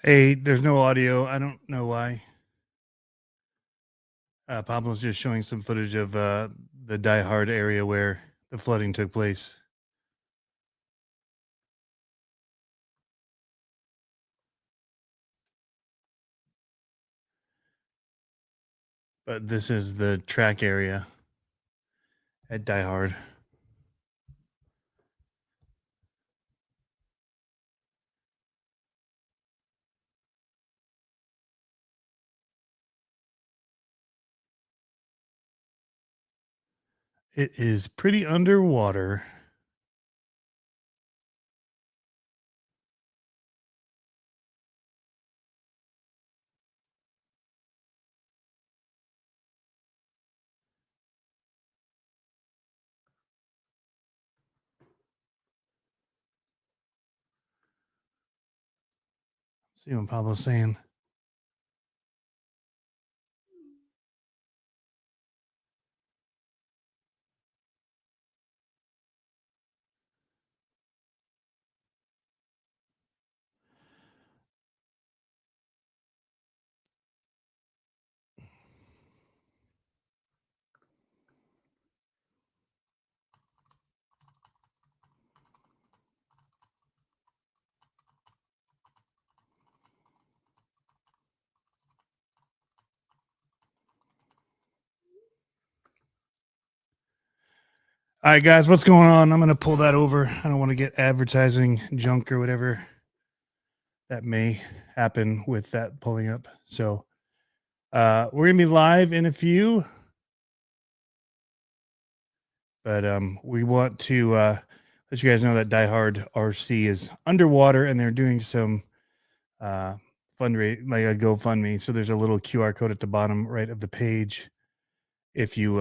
Hey, there's no audio. I don't know why. Pablo's just showing some footage of the Die Hard area where the flooding took place. But this is the track area at Die Hard. It is pretty underwater. See what Pablo's saying. All right, guys, what's going on? I'm going to pull that over. I don't want to get advertising junk or whatever that may happen with that pulling up. So we're going to be live in a few. But we want to let you guys know that Die Hard RC is underwater and they're doing some fundraise, like a GoFundMe. So there's a little QR code at the bottom right of the page. If you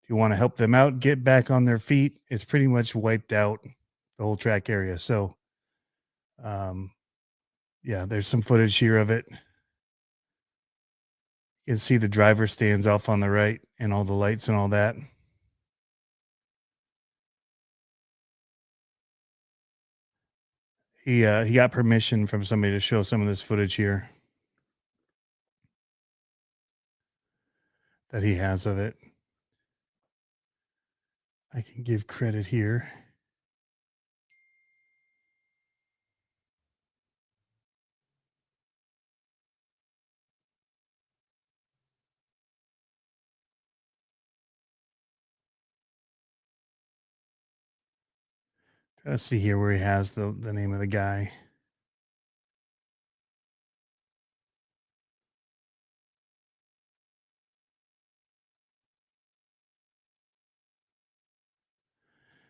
want to help them out, get back on their feet. It's pretty much wiped out the whole track area. So um, yeah, there's some footage here of it. You can see the driver stands off on the right and all the lights and all that. He got permission from somebody to show some of this footage here that he has of it. I can give credit here. Let's see here where he has the name of the guy.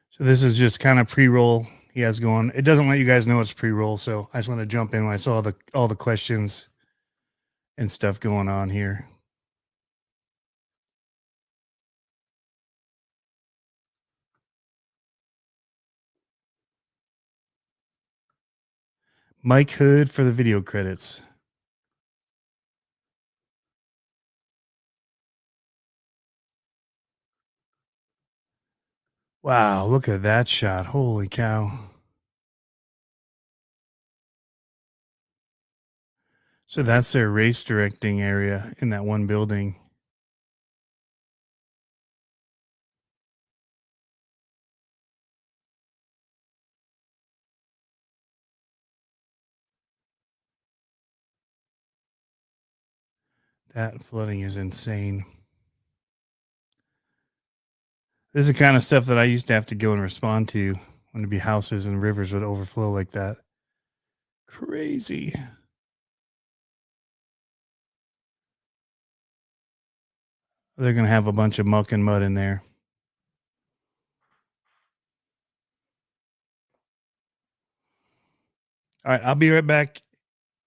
So this is just kind of pre-roll he has going. It doesn't let you guys know it's pre-roll, so I just want to jump in when I saw all the questions and stuff going on here. Mike Hood for the video credits. Wow, look at that shot. Holy cow. So that's their race directing area in that one building. That flooding is insane. This is the kind of stuff that I used to have to go and respond to when there'd be houses and rivers would overflow like that. Crazy. They're going to have a bunch of muck and mud in there. All right, I'll be right back.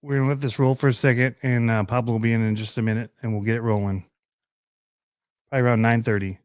We're going to let this roll for a second, and Pablo will be in just a minute, and we'll get it rolling. Probably around 9:30.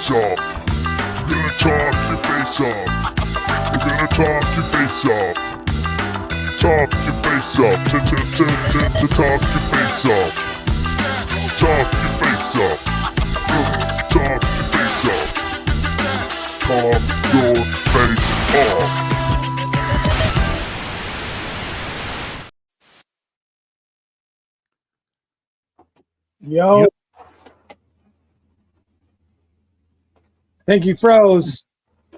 face off. We're gonna talk your face off. We're gonna talk your face off. Talk your face off. Talk your face off. Talk your face off. Talk your face off. Talk your face off. Yo. Yep. I think you froze.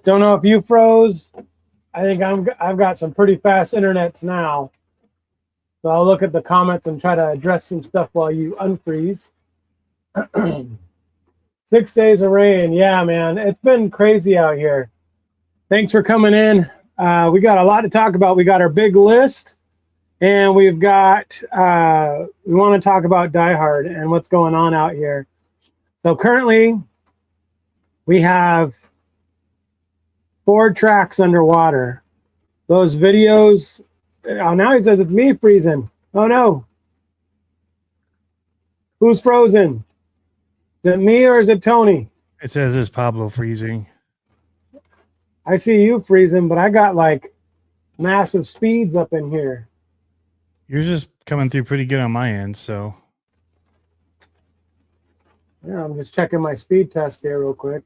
Don't know if you froze. I think I've got some pretty fast internets now. So I'll look at the comments and try to address some stuff while you unfreeze. 6 days of rain. Yeah, man. It's been crazy out here. Thanks for coming in. We got a lot to talk about. We got our big list. And we've got, we want to talk about Die Hard and what's going on out here. So currently, we have 4 tracks underwater. Those videos, oh, now he says it's me freezing. Oh no. Who's frozen? Is it me or is it Tony? It says it's Pablo freezing. I see you freezing, but I got like massive speeds up in here. You're just coming through pretty good on my end, so. Yeah, I'm just checking my speed test here real quick.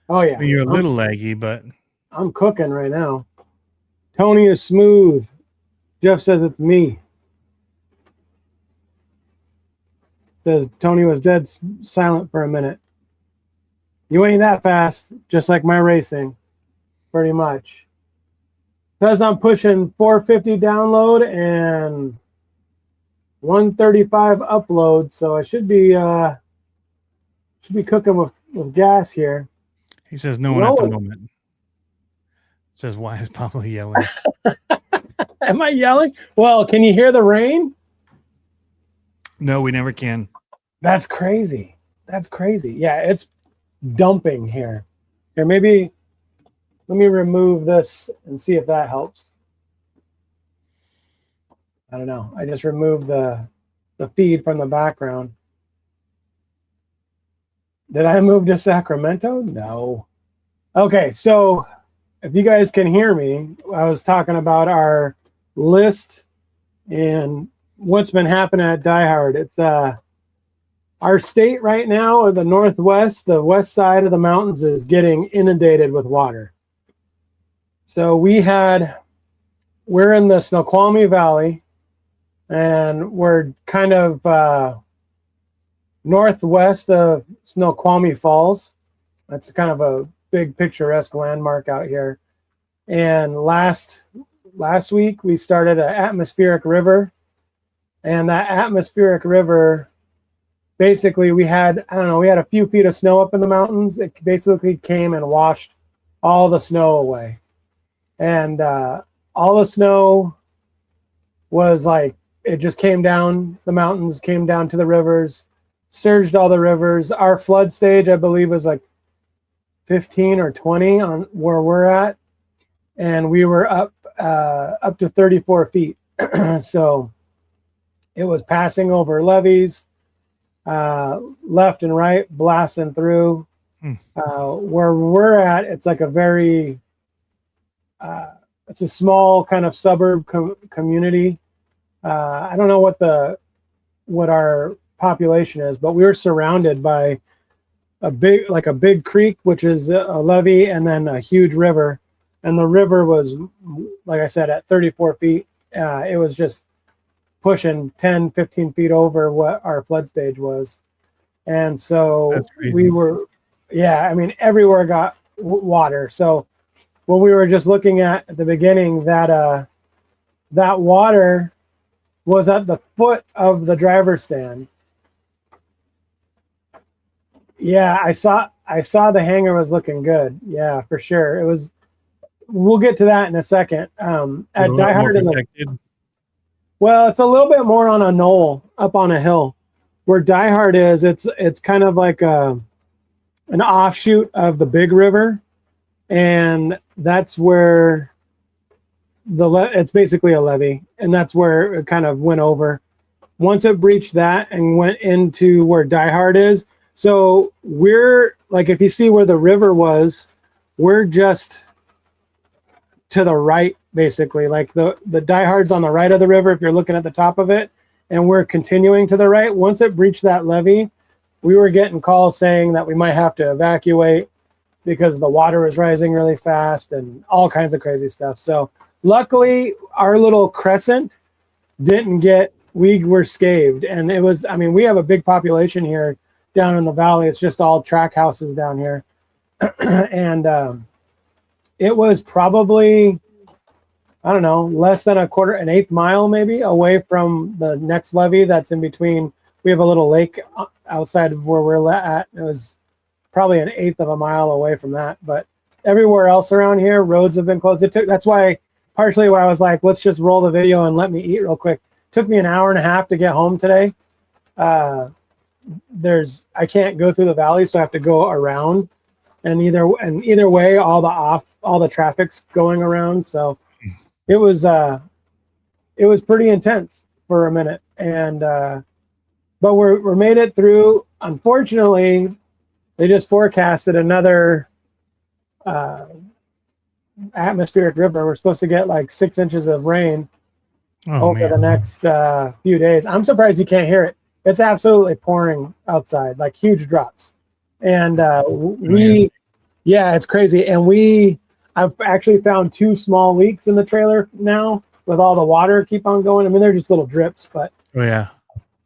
Oh yeah. You're a little laggy, but I'm cooking right now. Tony is smooth. Jeff says it's me. Says Tony was dead silent for a minute. You ain't that fast, just like my racing, pretty much. Says I'm pushing 450 download and 135 upload, so I should be cooking with gas here. he says no one at the moment. Says, why is Pablo yelling? Am I yelling? Well, can you hear the rain? No, we never can. That's crazy. That's crazy. Yeah, it's dumping here. Here, maybe let me remove this and see if that helps. I don't know. I just removed the feed from the background. Did I move to Sacramento? No. Okay, so if you guys can hear me, I was talking about our list and what's been happening at Die Hard. It's our state right now, or the Northwest, the west side of the mountains is getting inundated with water. So we're in the Snoqualmie Valley, and we're kind of northwest of Snoqualmie Falls. That's kind of a big picturesque landmark out here. And last week we started an atmospheric river, and that atmospheric river, basically we had a few feet of snow up in the mountains. It basically came and washed all the snow away. And all the snow was like, it just came down the mountains, came down to the rivers, surged all the rivers. Our flood stage, I believe, was like 15 or 20 on where we're at. And we were up to 34 feet. So it was passing over levees, left and right, blasting through. Where we're at, it's like a very, it's a small kind of suburb community. I don't know what our population is, but we were surrounded by a big creek, which is a levee, and then a huge river. And the river was, like I said, at 34 feet. It was just pushing 10, 15 feet over what our flood stage was. And so we were, yeah, I mean, everywhere got water. So when we were just looking at the beginning, that water was at the foot of the driver's stand. Yeah, I saw the hangar was looking good. Yeah, for sure. It was. We'll get to that in a second. At Die Hard, well, it's a little bit more on a knoll, up on a hill. Where Die Hard is, it's kind of like an offshoot of the big river, and that's where it's basically a levee, and that's where it kind of went over. Once it breached that and went into where Die Hard is, so we're like if you see where the river was, we're just to the right, basically. Like the diehard's on the right of the river if you're looking at the top of it, and we're continuing to the right. Once it breached that levee, we were getting calls saying that we might have to evacuate because the water was rising really fast and all kinds of crazy stuff. So luckily, our little crescent didn't get, we were scathed. And it was, I mean, we have a big population here down in the valley. It's just all track houses down here. And it was probably, I don't know, less than an eighth mile maybe away from the next levee that's in between. We have a little lake outside of where we're at. It was probably an eighth of a mile away from that. But everywhere else around here, roads have been closed. That's why partially why I was like, let's just roll the video and let me eat real quick. Took me an hour and a half to get home today. I can't go through the valley, so I have to go around. And either way, all the traffic's going around. So it was pretty intense for a minute. And but we're made it through. Unfortunately, they just forecasted another atmospheric river. We're supposed to get like 6 inches of rain over the next few days. I'm surprised you can't hear it. It's absolutely pouring outside, like huge drops. And it's crazy. And I've actually found 2 small leaks in the trailer now with all the water keep on going. I mean, they're just little drips, but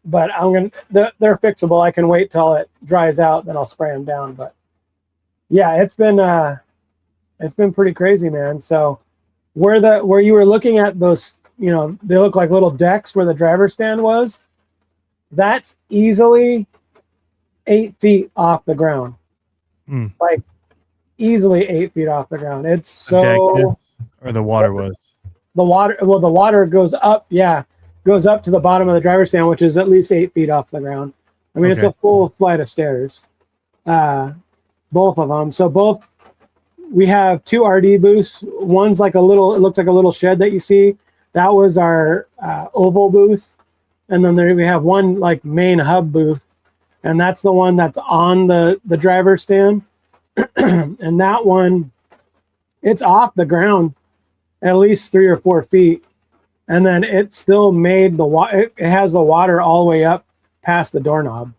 but they're fixable. I can wait till it dries out, then I'll spray them down. But yeah, it's been pretty crazy, man. So where you were looking at those, you know, they look like little decks where the driver's stand was. That's easily 8 feet off the ground. Like easily 8 feet off the ground. It's so, or the water was. The water goes up. Yeah. Goes up to the bottom of the driver's stand, which is at least 8 feet off the ground. I mean, it's a full flight of stairs, both of them. So we have 2 RD booths. One's like it looks like a little shed that you see. That was our oval booth. And then we have one like main hub booth. And that's the one that's on the driver's stand. And that one, it's off the ground at least 3 or 4 feet. And then it still made the water. It has the water all the way up past the doorknob.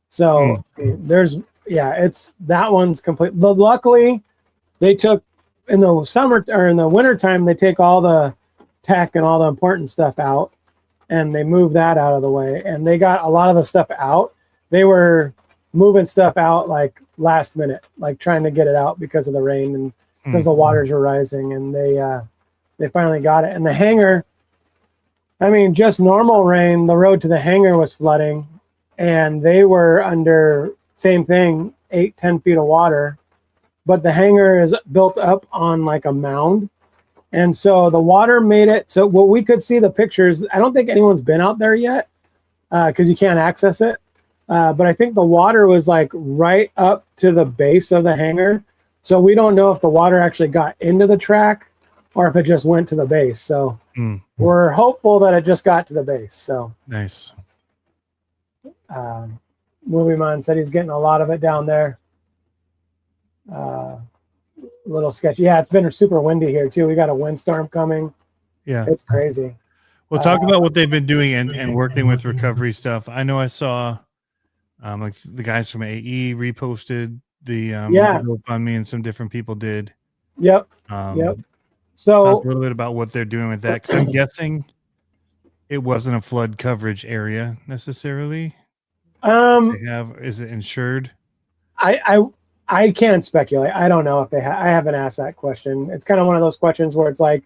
So it's that one's complete. But luckily, they took in the summer or in the wintertime, they take all the tech and all the important stuff out, and they move that out of the way. And they got a lot of the stuff out. They were moving stuff out like last minute, like trying to get it out because of the rain and because the waters were rising. And they finally got it. And the hangar. I mean, just normal rain, the road to the hangar was flooding, and they were under, same thing, 8-10 feet of water. But the hangar is built up on like a mound. And so the water made it. So we could see the pictures. I don't think anyone's been out there yet because you can't access it. But I think the water was like right up to the base of the hangar. So we don't know if the water actually got into the track or if it just went to the base. So we're hopeful that it just got to the base. So nice. Movie Man said he's getting a lot of it down there. Little sketchy. Yeah, it's been super windy here too. We got a windstorm coming. Yeah, it's crazy. Well, talk about what they've been doing and working with recovery stuff. I know I saw like the guys from AE reposted the GoFundMe, and some different people did. Yep. So talk a little bit about what they're doing with that, because I'm guessing it wasn't a flood coverage area necessarily. Is it insured? I can't speculate. I don't know if they I haven't asked that question. It's kind of one of those questions where it's like,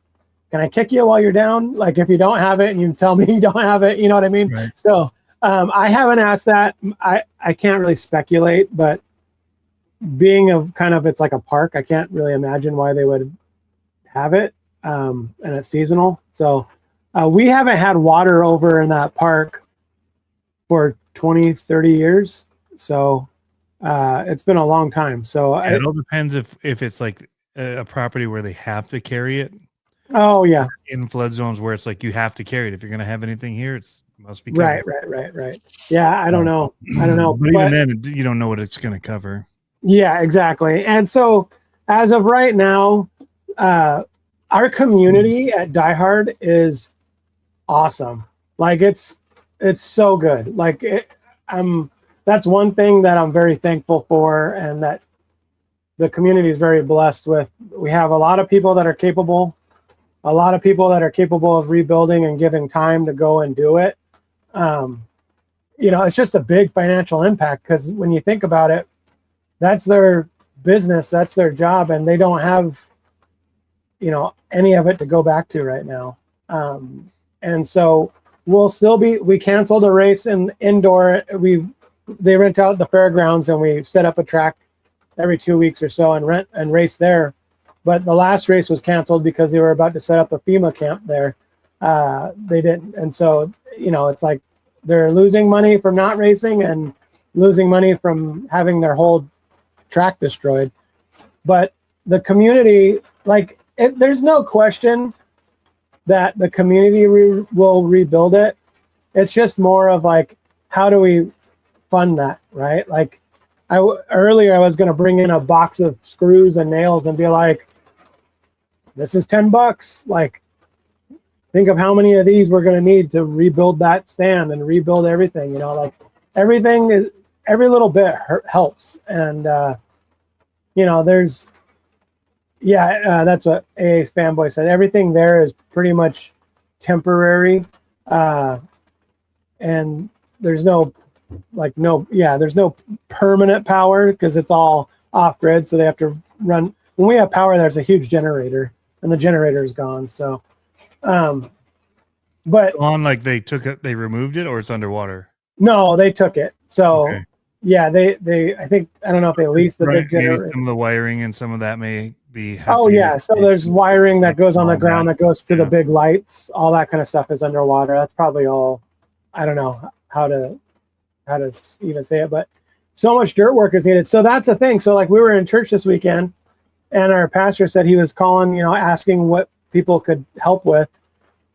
can I kick you while you're down? Like if you don't have it and you tell me you don't have it, you know what I mean? Right. So I haven't asked that. I can't really speculate, but being it's like a park, I can't really imagine why they would have it. And it's seasonal. So we haven't had water over in that park for 20, 30 years. So it's been a long time. So it all depends if it's like a property where they have to carry it. Oh yeah. In flood zones where it's like you have to carry it. If you're going to have anything here, it must be covered. Right. Yeah, I don't know. But even then, you don't know what it's going to cover. Yeah, exactly. And so as of right now, our community at Die Hard is awesome. Like it's so good. Like that's one thing that I'm very thankful for, and that the community is very blessed with. We have a lot of people that are capable, a lot of people that are capable of rebuilding and giving time to go and do it. It's just a big financial impact, because when you think about it, that's their business, that's their job, and they don't have, any of it to go back to right now. And so we canceled a race in indoor. They rent out the fairgrounds, and we set up a track every 2 weeks or so and race there. But the last race was canceled because they were about to set up a FEMA camp there. They didn't. And so, it's like they're losing money from not racing and losing money from having their whole track destroyed. But the community, there's no question that the community will rebuild it. It's just more of like, how do we fund that, right? Like earlier I was going to bring in a box of screws and nails and be like, this is $10. Like, think of how many of these we're going to need to rebuild that stand and rebuild everything. Everything is, every little bit helps. And that's what AA Fanboy said. Everything there is pretty much temporary, and there's no permanent power, because it's all off grid. So they have to run. When we have power, there's a huge generator, and the generator is gone. So, but they removed it, or it's underwater? No, they took it. So, okay. Yeah, I think, I don't know if they leased the big generator. Some of the wiring and some of that may be. So there's wiring that goes on the ground that goes to the big lights. All that kind of stuff is underwater. That's probably all. I don't know how to even say it, but so much dirt work is needed. So that's the thing. So we were in church this weekend, and our pastor said he was calling, asking what people could help with.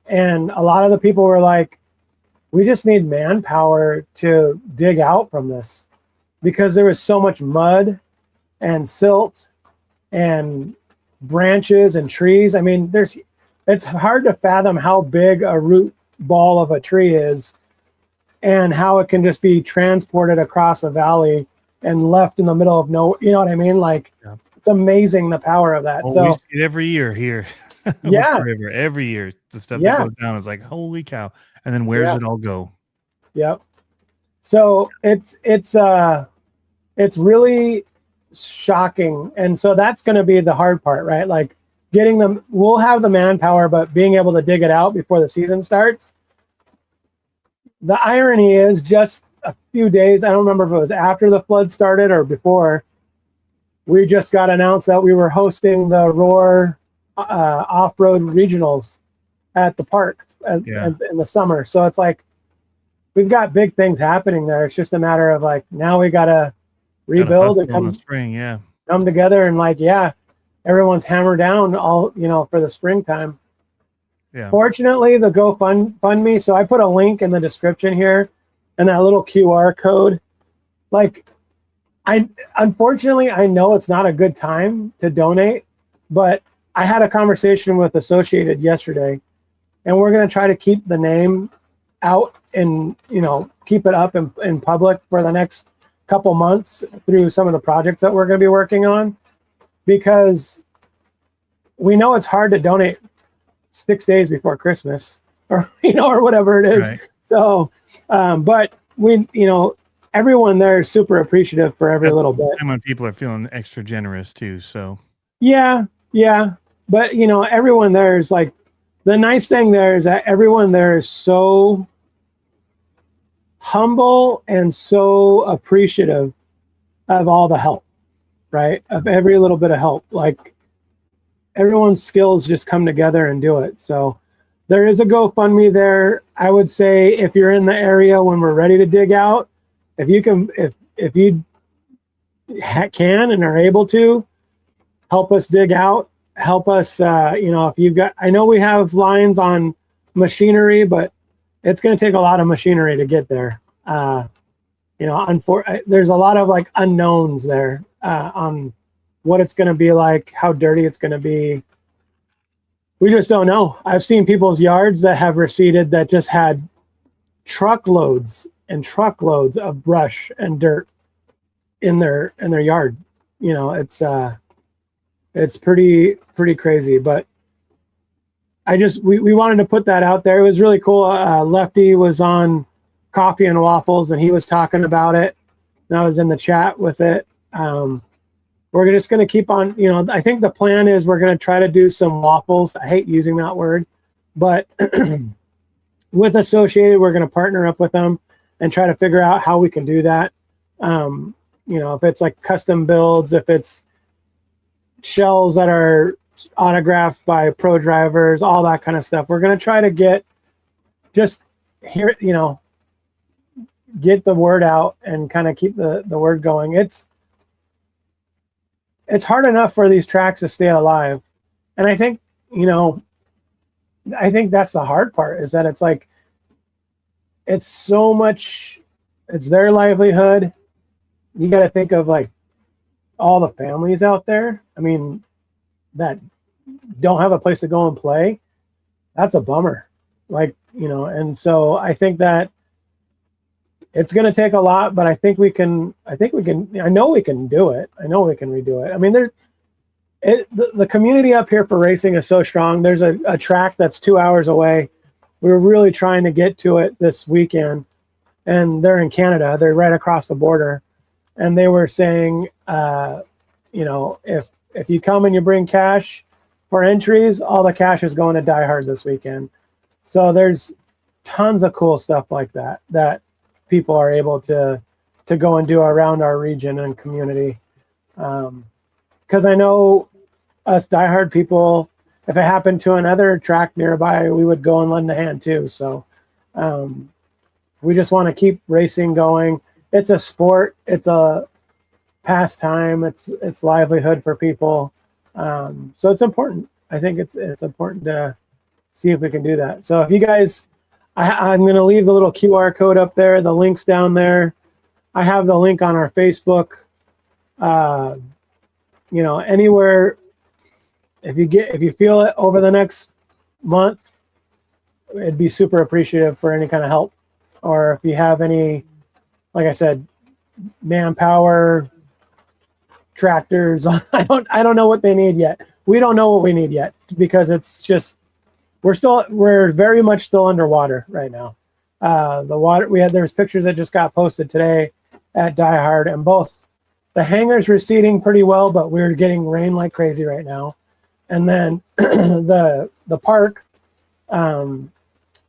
And a lot of the people were like, we just need manpower to dig out from this, because there was so much mud and silt and branches and trees. I mean, it's hard to fathom how big a root ball of a tree is, and how it can just be transported across a valley and left in the middle of nowhere. You know what I mean? It's amazing, the power of that. We see it every year here. Yeah. Every year, the stuff that goes down is like, holy cow. And then where's it all go? Yep. So it's really shocking. And so that's going to be the hard part, right? Like getting them, we'll have the manpower, but being able to dig it out before the season starts. The irony is, just a few days, I don't remember if it was after the flood started or before, we just got announced that we were hosting the Roar off-road regionals at the park in the summer. So it's like, we've got big things happening there. It's just a matter of now we got to rebuild and come together, and everyone's hammered down all, for the springtime. Yeah. Fortunately, the GoFundMe, so I put a link in the description here, and that little QR code. Unfortunately, I know it's not a good time to donate, but I had a conversation with Associated yesterday, and we're going to try to keep the name out and, keep it up in public for the next couple months through some of the projects that we're going to be working on, because we know it's hard to donate 6 days before Christmas, or whatever it is. Right. So, but we, everyone there is super appreciative for every little bit. And when people are feeling extra generous too. So yeah. But everyone there is the nice thing there is that everyone there is so humble and so appreciative of all the help, right? Of every little bit of help. Everyone's skills just come together and do it. So there is a GoFundMe there. I would say if you're in the area when we're ready to dig out, if you can and are able to help us dig out, help us, if you've got, I know we have lines on machinery, but it's going to take a lot of machinery to get there. There's a lot of unknowns there. on what it's going to be like, how dirty it's going to be. We just don't know. I've seen people's yards that have receded that just had truckloads and truckloads of brush and dirt in their yard. You know, it's pretty crazy. But we wanted to put that out there. It was really cool. Lefty was on Coffee and Waffles, and he was talking about it, and I was in the chat with it. We're just going to keep on, you know, I think the plan is we're going to try to do some waffles. I hate using that word, but with Associated, we're going to partner up with them and try to figure out how we can do that. You know, if it's like custom builds, if it's shells that are autographed by pro drivers, all that kind of stuff. We're going to try to get the word out and kind of keep the word going. It's hard enough for these tracks to stay alive. And I think, you know, that's the hard part, is that it's like, it's so much, it's their livelihood. You got to think of like all the families out there. I mean, that don't have a place to go and play. That's a bummer. Like, you know, and so I think that it's going to take a lot, but I know we can do it. I know we can redo it. I mean, the community up here for racing is so strong. There's a track that's 2 hours away. We were really trying to get to it this weekend, and they're in Canada. They're right across the border. And they were saying, you know, if you come and you bring cash for entries, all the cash is going to Die Hard this weekend. So there's tons of cool stuff like that people are able to go and do around our region and community. Because I know us Die Hard people, if it happened to another track nearby, we would go and lend a hand too. So we just want to keep racing going. It's a sport. It's a pastime. It's livelihood for people. So it's important. I think it's important to see if we can do that. So if you guys, I'm going to leave the little QR code up there. The link's down there. I have the link on our Facebook. You know, anywhere, if you feel it over the next month, it'd be super appreciative for any kind of help. Or if you have any, like I said, manpower, tractors. I don't know what they need yet. We don't know what we need yet, because it's just, we're very much still underwater right now. The water, there's pictures that just got posted today at Die Hard, and both the hangar's receding pretty well, but we're getting rain like crazy right now. And then the park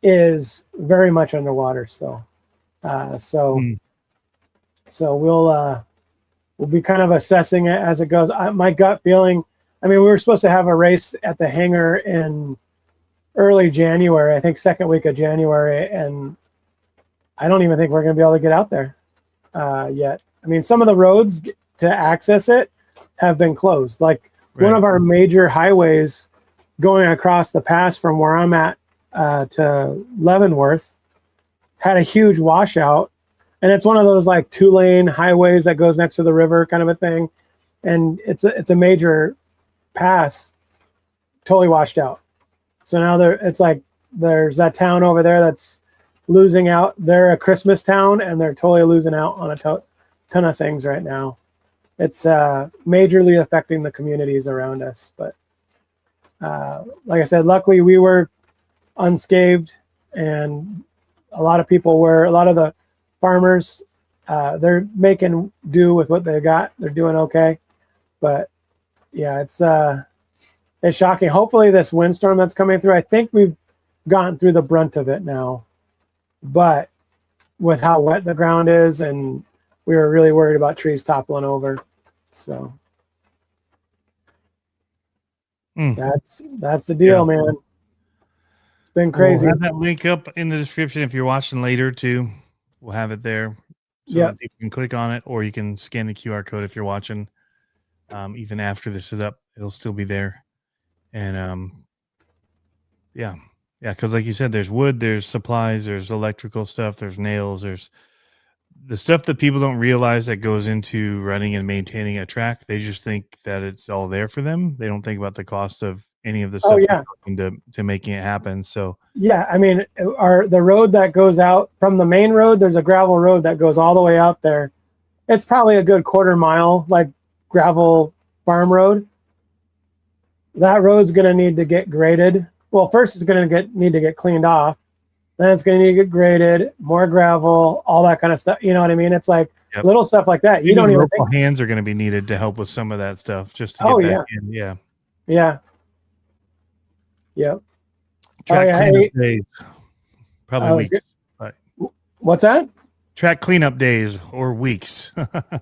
is very much underwater still. So we'll be kind of assessing it as it goes. My gut feeling, I mean, we were supposed to have a race at the hangar in early January, I think second week of January, and I don't even think we're going to be able to get out there yet. I mean, some of the roads to access it have been closed. Like one of our major highways going across the pass from where I'm at to Leavenworth had a huge washout, and it's one of those like 2-lane highways that goes next to the river kind of a thing, and it's a major pass, totally washed out. So now it's like there's that town over there that's losing out. They're a Christmas town, and they're totally losing out on a ton of things right now. It's majorly affecting the communities around us. But like I said, luckily we were unscathed, and a lot of the farmers, they're making do with what they got. They're doing okay. But yeah, it's shocking. Hopefully this windstorm that's coming through, I think we've gotten through the brunt of it now. But with how wet the ground is, and we were really worried about trees toppling over. So that's the deal, man. It's been crazy. We'll have that link up in the description if you're watching later too. We'll have it there, so that you can click on it, or you can scan the QR code if you're watching. Even after this is up, it'll still be there. And because like you said, there's wood, there's supplies, there's electrical stuff, there's nails, there's the stuff that people don't realize that goes into running and maintaining a track. They just think that it's all there for them. They don't think about the cost of any of the stuff to making it happen. So yeah, I mean, the road that goes out from the main road, there's a gravel road that goes all the way out there. It's probably a good quarter mile, like gravel farm road. That road's going to need to get graded. Well, first it's going to need to get cleaned off. Then it's going to need to get graded, more gravel, all that kind of stuff. You know what I mean? It's like little stuff like that. You don't even think hands are going to be needed to help with some of that stuff just to get back in. Yeah. Yeah. Yep. Track cleanup days. Probably weeks. But what's that? Track cleanup days or weeks.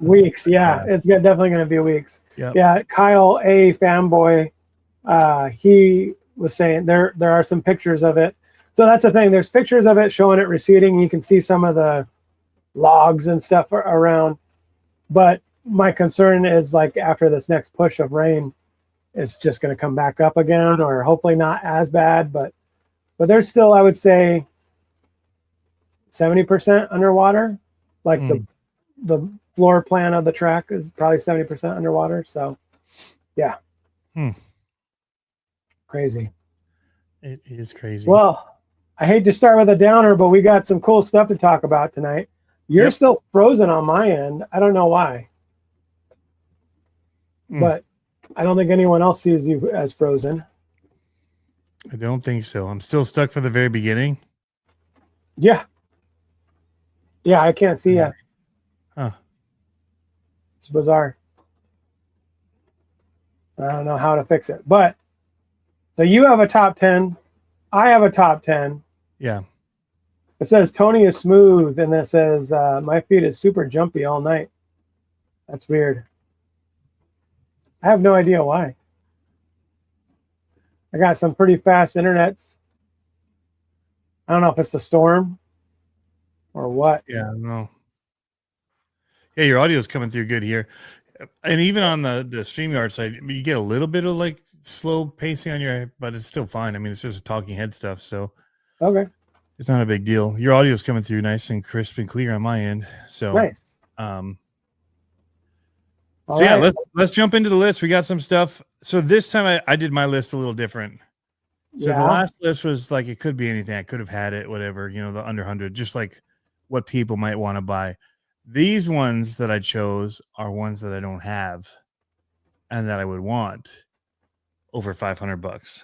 Weeks. Yeah. It's definitely going to be weeks. Yep. Yeah. Kyle A. Fanboy, he was saying there are some pictures of it. So that's the thing. There's pictures of it showing it receding. You can see some of the logs and stuff around. But my concern is like after this next push of rain, it's just going to come back up again, or hopefully not as bad. But there's still, I would say, 70% underwater. Like the floor plan of the track is probably 70% underwater. So, yeah. Crazy. It is crazy. Well, I hate to start with a downer, but we got some cool stuff to talk about tonight. You're still frozen on my end. I don't know why. But I don't think anyone else sees you as frozen. I don't think so. I'm still stuck for the very beginning. Yeah. Yeah, I can't see you. Huh. It's bizarre. I don't know how to fix it. But so you have a top 10. I have a top 10. Yeah. It says Tony is smooth, and it says my feet is super jumpy all night. That's weird. I have no idea why. I got some pretty fast internets. I don't know if it's the storm or what. Yeah, I don't know. Yeah, your audio is coming through good here. And even on the StreamYard side, you get a little bit of like slow pacing on your, but it's still fine. I mean, it's just talking head stuff. So okay. It's not a big deal. Your audio is coming through nice and crisp and clear on my end. So nice. Yeah, let's jump into the list. We got some stuff. So this time I did my list a little different. So the last list was like, it could be anything. I could have had it, whatever, you know, the under 100, just like what people might want to buy. These ones that I chose are ones that I don't have and that I would want over $500.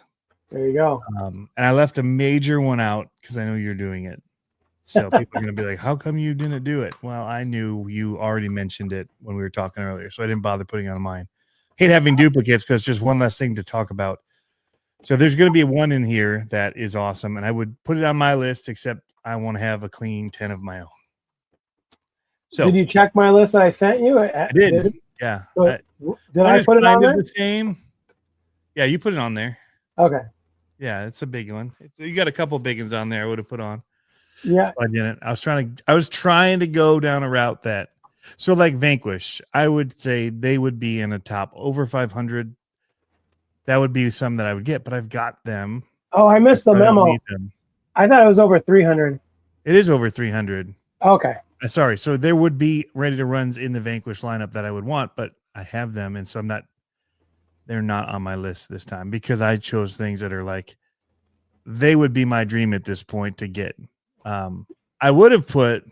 There you go. And I left a major one out because I know you're doing it. So people are going to be like, how come you didn't do it? Well, I knew you already mentioned it when we were talking earlier, so I didn't bother putting it on mine. Hate having duplicates because it's just one less thing to talk about. So there's going to be one in here that is awesome, and I would put it on my list, except I want to have a clean 10 of my own. So did you check my list that I sent you? I did. Yeah. So, did I put it on there? The same. Yeah, you put it on there. Okay. Yeah, it's a big one. You got a couple big ones on there. I would have put on. Yeah, I didn't. I was trying to go down a route that, so like Vanquish, I would say they would be in a top over 500. That would be some that I would get, but I've got them. Oh, I missed the memo. I thought it was over 300. It is over 300. Okay. Sorry. So there would be ready to runs in the Vanquish lineup that I would want, but I have them, and so they're not on my list this time because I chose things that are like, they would be my dream at this point to get. I would have put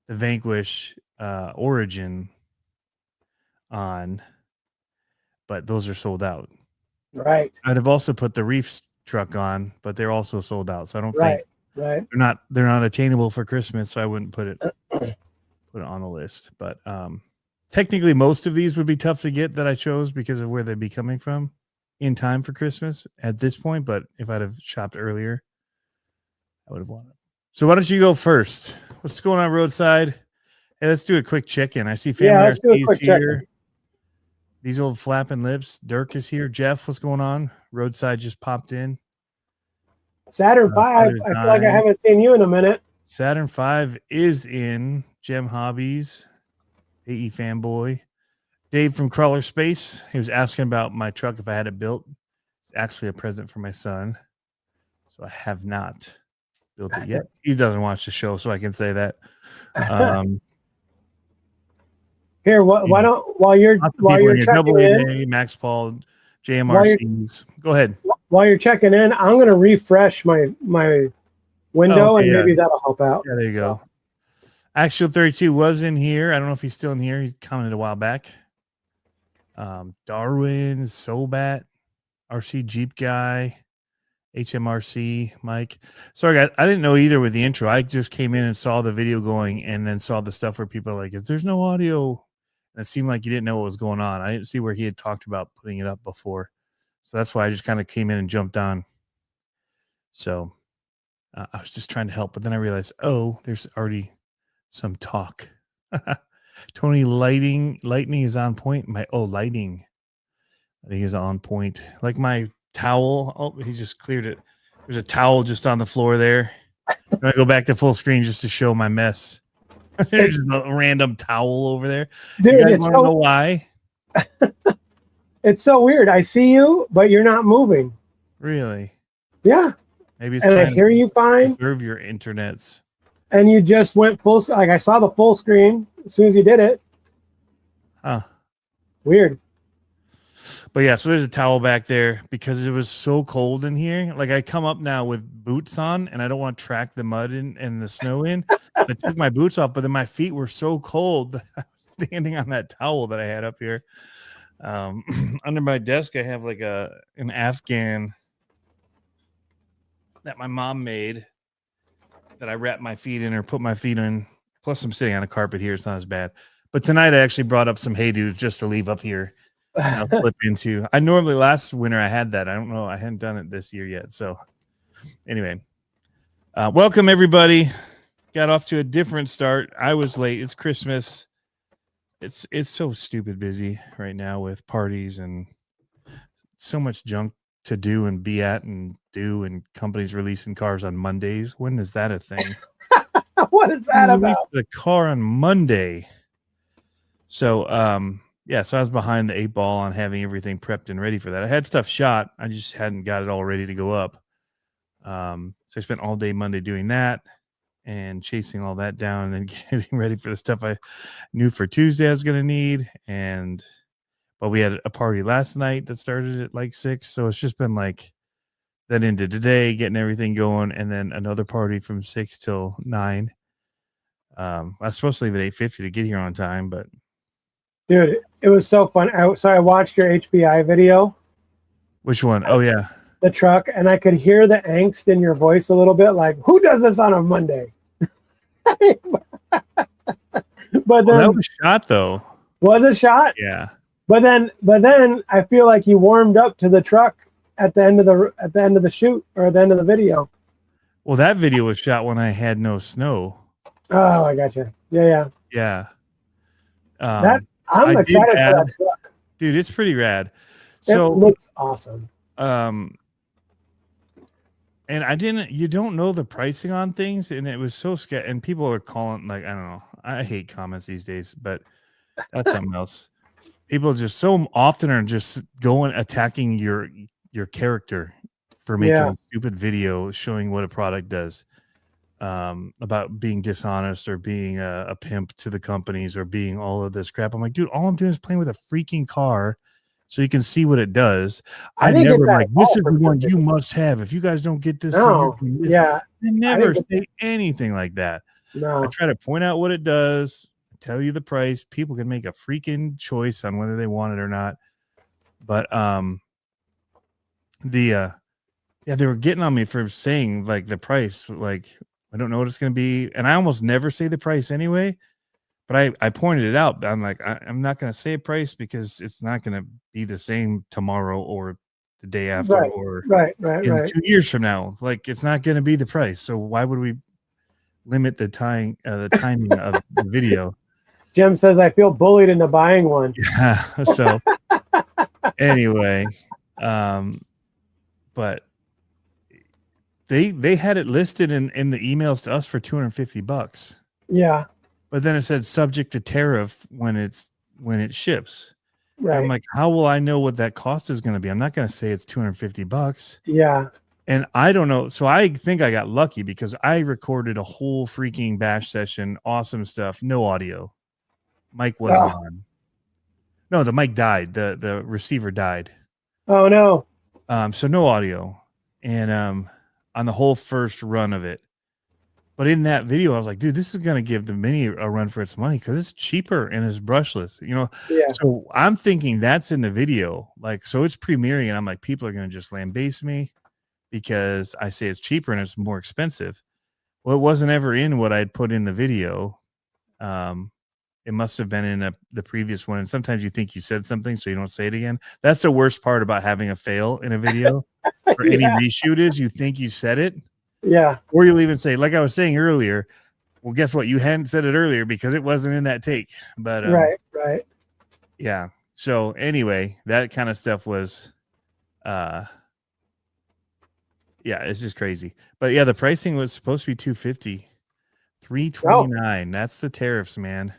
the Vanquish Origin on, but those are sold out. Right. I'd have also put the Reefs truck on, but they're also sold out. So I don't think they're not attainable for Christmas. So I wouldn't put it on the list. But technically, most of these would be tough to get that I chose because of where they'd be coming from in time for Christmas at this point. But if I'd have shopped earlier, I would have won it. So why don't you go first? What's going on roadside? Hey, let's do a quick check-in. I see family RC's here. These old flapping lips. Dirk is here. Jeff, what's going on? Roadside just popped in. Saturn 5. I feel like I haven't seen you in a minute. Saturn 5 is in. Gem Hobbies. AE Fanboy. Dave from Crawler Space. He was asking about my truck if I had it built. It's actually a present for my son. So I have not. built it yet. He doesn't watch the show, so I can say that. Here, why don't while you're checking in, Max Paul, JMRCs. Go ahead. While you're checking in, I'm gonna refresh my window, and maybe that'll help out. Yeah, there you go. Actual 32 was in here. I don't know if he's still in here. He commented a while back. Darwin, Sobat, RC Jeep Guy, HMRC, Mike. Sorry, guys. I didn't know either with the intro. I just came in and saw the video going and then saw the stuff where people are like, there's no audio. And it seemed like you didn't know what was going on. I didn't see where he had talked about putting it up before. So that's why I just kind of came in and jumped on. So I was just trying to help. But then I realized, there's already some talk. Tony, lightning is on point. Lighting. I think is on point. Like my towel. Oh, he just cleared it. There's a towel just on the floor there. I'm going to go back to full screen just to show my mess. There's just a random towel over there. Dude, you guys want to know why? It's so weird. I see you, but you're not moving. Really? Yeah. Maybe it's and I hear you fine. Preserve your internets. And you just went full. Like I saw the full screen as soon as you did it. Huh. Weird. But yeah, so there's a towel back there because it was so cold in here. Like I come up now with boots on and I don't want to track the mud and the snow in. I took my boots off, but then my feet were so cold that I was standing on that towel that I had up here. Under my desk, I have like an Afghan that my mom made that I wrap my feet in or put my feet in. Plus I'm sitting on a carpet here. It's not as bad. But tonight I actually brought up some Hey Dudes just to leave up here. I'll flip into. I normally last winter I had that. I don't know. I hadn't done it this year yet. So anyway, welcome everybody. Got off to a different start. I was late. It's Christmas. It's so stupid busy right now with parties and so much junk to do and be at and do, and companies releasing cars on Mondays. When is that a thing? What is that about? The car on Monday. So yeah, so I was behind the 8 ball on having everything prepped and ready for that. I had stuff shot. I just hadn't got it all ready to go up. So I spent all day Monday doing that and chasing all that down and then getting ready for the stuff I knew for Tuesday I was going to need. But we had a party last night that started at like 6. So it's just been like that into today, getting everything going. And then another party from 6 till 9. I was supposed to leave at 8:50 to get here on time, but dude, it was so fun. So I watched your HBI video. Which one? Oh yeah, the truck, and I could hear the angst in your voice a little bit. Like, who does this on a Monday? But then, that was shot though. Was it shot? Yeah. But then I feel like you warmed up to the truck at the end of the shoot or at the end of the video. Well, that video was shot when I had no snow. Oh, I got you. Yeah. I'm excited for that truck. Dude, it's pretty rad. So it looks awesome. And you don't know the pricing on things, and it was so scary. And people are calling, like, I don't know. I hate comments these days, but that's something else. People just so often are just attacking your character for making a stupid video showing what a product does. About being dishonest or being a pimp to the companies or being all of this crap. I'm like, dude, all I'm doing is playing with a freaking car so you can see what it does. I never like, this is the one you must have. If you guys don't get this, I never say anything like that. No. I try to point out what it does, tell you the price. People can make a freaking choice on whether they want it or not. But they were getting on me for saying like the price, like, I don't know what it's going to be. And I almost never say the price anyway, but I pointed it out. I'm like, I'm not going to say a price because it's not going to be the same tomorrow or the day after or 2 years from now. Like, it's not going to be the price. So why would we limit the timing of the video? Jim says, I feel bullied into buying one. Yeah. So anyway, but they had it listed in the emails to us for $250. Yeah. But then it said subject to tariff when it ships. Right. I'm like, how will I know what that cost is going to be? I'm not going to say it's $250. Yeah. And I don't know. So I think I got lucky because I recorded a whole freaking bash session. Awesome stuff. No audio. Mic wasn't on. No, the mic died. The receiver died. Oh no. So no audio. And on the whole first run of it. But in that video, I was like, dude, this is going to give the Mini a run for its money because it's cheaper and it's brushless, you know? Yeah. So I'm thinking that's in the video. Like, so it's premiering and I'm like, people are going to just lambaste me because I say it's cheaper and it's more expensive. Well, it wasn't ever in what I'd put in the video. It must have been in the previous one. And sometimes you think you said something, so you don't say it again. That's the worst part about having a fail in a video or any reshoot is you think you said it. Yeah. Or you'll even say, like I was saying earlier, well, guess what? You hadn't said it earlier because it wasn't in that take. But right. Yeah. So anyway, that kind of stuff was yeah, it's just crazy. But yeah, the pricing was supposed to be $250. $329. That's the tariffs, man.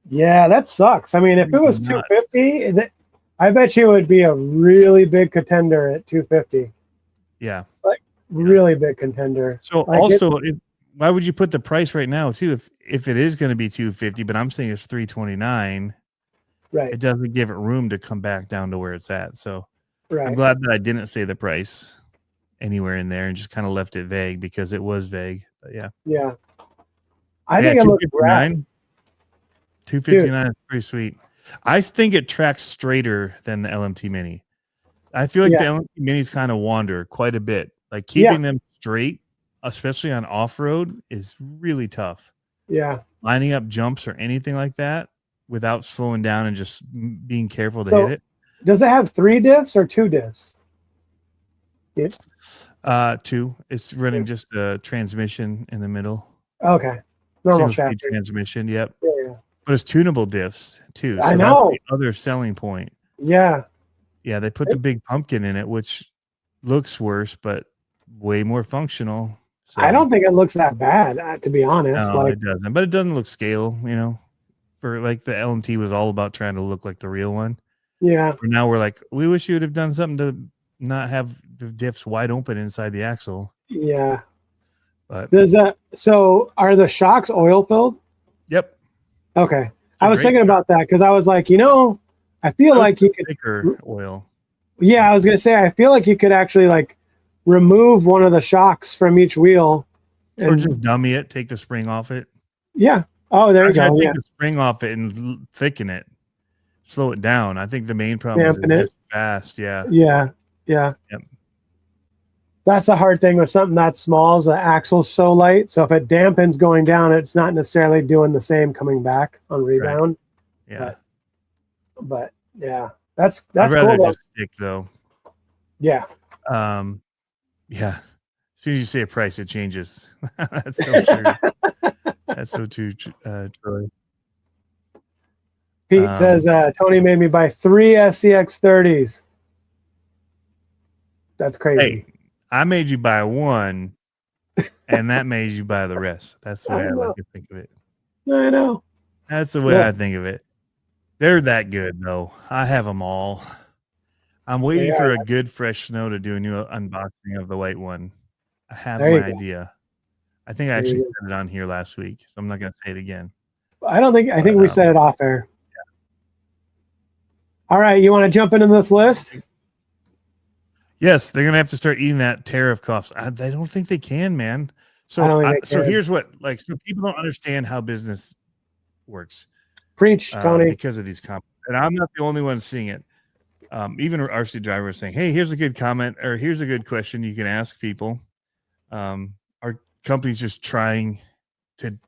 Yeah, that sucks. I mean, if it was $250, I bet you it would be a really big contender at $250. Yeah. Like really big contender. So like also, why would you put the price right now too? If it is going to be $250, but I'm saying it's $329, right? It doesn't give it room to come back down to where it's at. So right. I'm glad that I didn't say the price anywhere in there and just kind of left it vague because it was vague. But yeah. Yeah. I think it looks rad. 259 is pretty sweet. I think it tracks straighter than the LMT Mini. I feel like the LMT Minis kind of wander quite a bit. Like keeping them straight, especially on off-road, is really tough. Yeah. Lining up jumps or anything like that without slowing down and just being careful to hit it. Does it have 3 diffs or 2 diffs? Yeah. 2. It's running just a transmission in the middle. Okay. Normal shaft transmission. Yep. Yeah. But it's tunable diffs too. So I know. That's the other selling point. Yeah. Yeah, they put the big pumpkin in it, which looks worse, but way more functional. So, I don't think it looks that bad, to be honest. No, it doesn't. But it doesn't look scale, you know. For like the LMT was all about trying to look like the real one. Yeah. For now we're like, we wish you would have done something to not have the diffs wide open inside the axle. Yeah. But so are the shocks oil filled? Yep. Okay. I was thinking about that because I was like, I feel like you could thicker oil. Yeah, I was gonna say I feel like you could actually like remove one of the shocks from each wheel. Or just dummy it, take the spring off it. Yeah. Oh, there you go. Take the spring off it and thicken it. Slow it down. I think the main problem is it's just fast. Yeah. Yeah. Yep. That's the hard thing with something that small is the axle's so light. So if it dampens going down, it's not necessarily doing the same coming back on rebound. Right. Yeah. But yeah, that's I'd rather cool, just stick though. Yeah. Yeah. As soon as you say a price, it changes. That's so true. That's so true, Troy. Pete says Tony made me buy 3 SCX 30s. That's crazy. Hey, I made you buy one, and that made you buy the rest. That's the way I like to think of it. I know. That's the way I think of it. They're that good, though. I have them all. I'm waiting for a good fresh snow to do a new unboxing of the white one. I have my idea. I think I actually said it on here last week, so I'm not going to say it again. I think we said it off air. Yeah. All right, you want to jump into this list? Yes, they're going to have to start eating that tariff costs. I don't think they can, man. So here's what, so people don't understand how business works. Preach, Tony. Because of these comments. And I'm not the only one seeing it. Even RC driver is saying, hey, here's a good comment, or here's a good question you can ask people. Our company's just trying to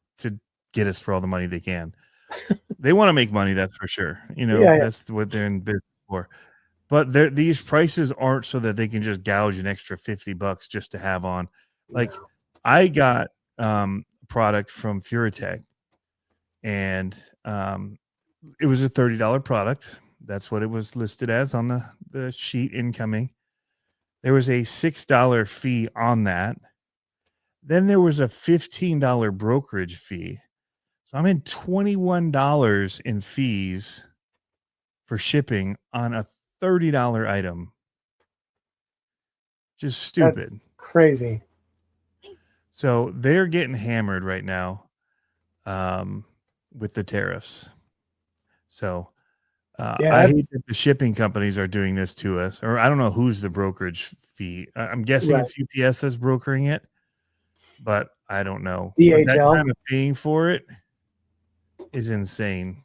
get us for all the money they can. They want to make money, that's for sure. That's what they're in business for. But these prices aren't so that they can just gouge an extra $50 just to have on. Like I got product from Furatech, and it was a $30 product. That's what it was listed as on the sheet incoming. There was a $6 fee on that. Then there was a $15 brokerage fee. So I'm in $21 in fees for shipping on a $30 item. Just stupid. That's crazy. So they're getting hammered right now with the tariffs. So Yeah, I hate that the shipping companies are doing this to us, or I don't know who's the brokerage fee. I'm guessing right. it's UPS that's brokering it, but I don't know. But that DHL. kind of paying for it is insane.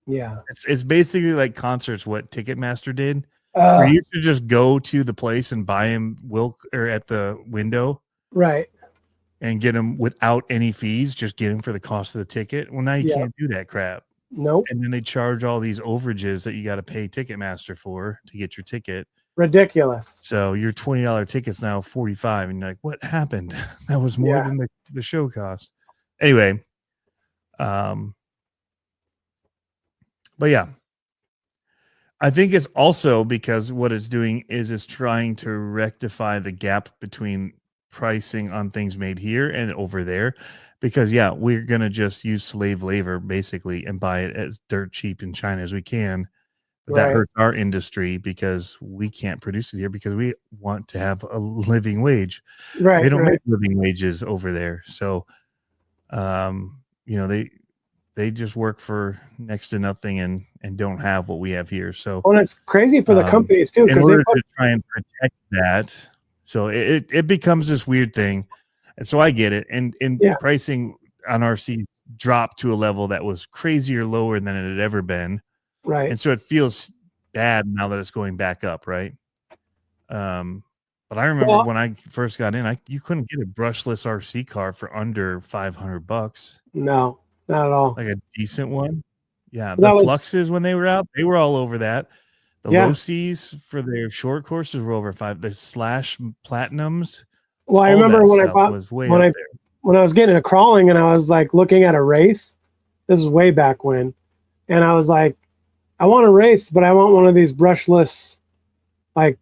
Yeah. It's basically like concerts, what Ticketmaster did, where you should just go to the place and buy them or at the window, Right. and get them without any fees. Just get them for the cost of the ticket. Well, now you can't do that crap. Nope. And then they charge all these overages that you got to pay Ticketmaster for to get your ticket. Ridiculous. So your $20 ticket's now $45, and you're like, what happened? That was more than the show cost. Anyway, but yeah, I think it's also because what it's doing is it's trying to rectify the gap between pricing on things made here and over there. Because we're gonna just use slave labor basically and buy it as dirt cheap in China as we can. But that hurts our industry because we can't produce it here because we want to have a living wage. Right. They don't make living wages over there. So they just work for next to nothing and don't have what we have here. So it's crazy for the companies too, in order to try and protect that. So it becomes this weird thing. And so I get it. And pricing on RC dropped to a level that was crazier lower than it had ever been. Right. And so it feels bad now that it's going back up, right? But I remember when I first got in, you couldn't get a brushless RC car for under $500. No, not at all. Like a decent one. Yeah. The Fluxes, when they were out, they were all over that. The low Cs for their short courses were over $5. The Slash Platinums. Well, I remember when I was getting a crawling and I was like looking at a Wraith. This is way back when, and I was like, I want a Wraith, but I want one of these brushless, like,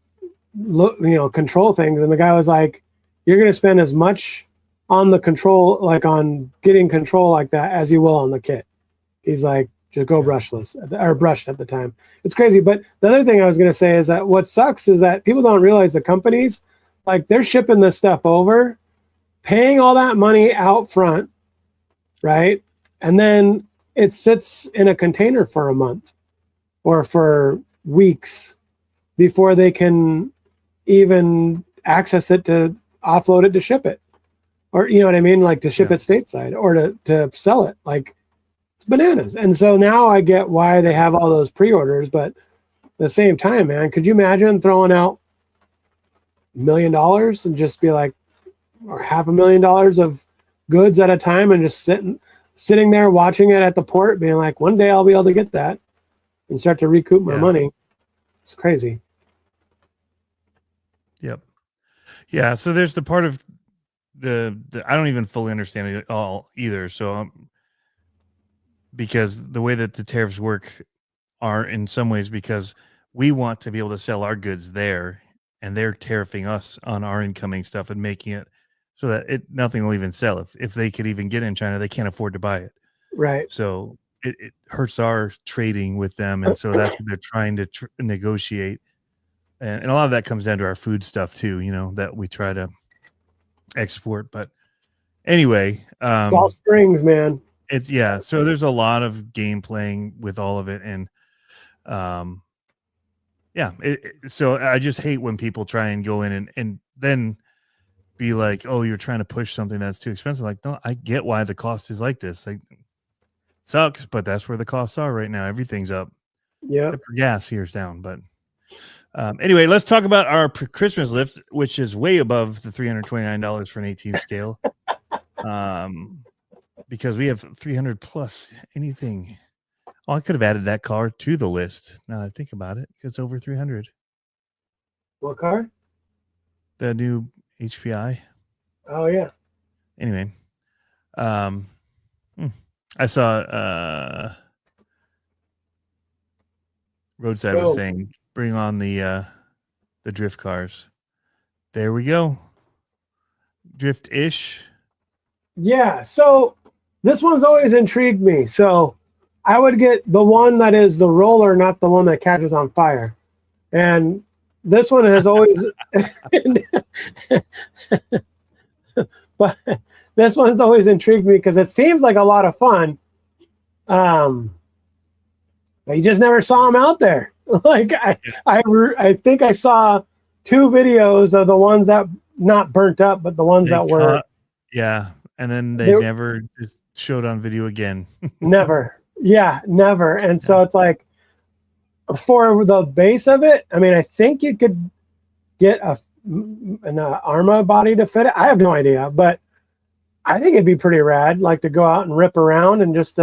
control things. And the guy was like, "You're going to spend as much on the control, like on getting control like that, as you will on the kit." He's like, "Just go brushless," or brushed at the time. It's crazy. But the other thing I was going to say is that what sucks is that people don't realize the companies, like, they're shipping this stuff over, paying all that money out front, right? And then it sits in a container for a month or for weeks before they can even access it to offload it to ship it. Or, you know what I mean? Like to ship it stateside or to sell it. Like, it's bananas. And so now I get why they have all those pre-orders, but at the same time, man, could you imagine throwing out $1 million and just be like, or $500,000 of goods at a time and just sitting there watching it at the port, being like, one day I'll be able to get that and start to recoup my money. It's crazy. Yep. Yeah. So there's the part of the I don't even fully understand it at all either. So because the way that the tariffs work are in some ways because we want to be able to sell our goods there, and they're tariffing us on our incoming stuff and making it so that nothing will even sell. If they could even get in China, they can't afford to buy it. Right. So it hurts our trading with them. And so that's what they're trying to negotiate. And a lot of that comes down to our food stuff too, that we try to export. But anyway, it's all strings, man. So there's a lot of game playing with all of it. And so I just hate when people try and go in and then be like, oh, you're trying to push something that's too expensive. Like, no, I get why the cost is like this. Like, it sucks, but that's where the costs are right now. Everything's up. Yeah. Except for gas here's down. But anyway, let's talk about our Christmas lift, which is way above the $329 for an 18 scale. Because we have 300 plus anything. Oh, I could have added that car to the list. Now that I think about it, it's over 300. What car? The new HPI. Oh yeah. Anyway, I saw Roadside was saying, "Bring on the drift cars." There we go. Drift-ish. Yeah. So this one's always intrigued me. So I would get the one that is the roller, not the one that catches on fire. And this one has always, but this one's always intrigued me because it seems like a lot of fun. But you just never saw them out there. Like I think I saw 2 videos of the ones that not burnt up, but the ones that were. Yeah, and then they never just showed on video again. Never. Yeah, never. And so it's like, for the base of it, I mean, I think you could get an Arma body to fit it. I have no idea, but I think it'd be pretty rad, like to go out and rip around and just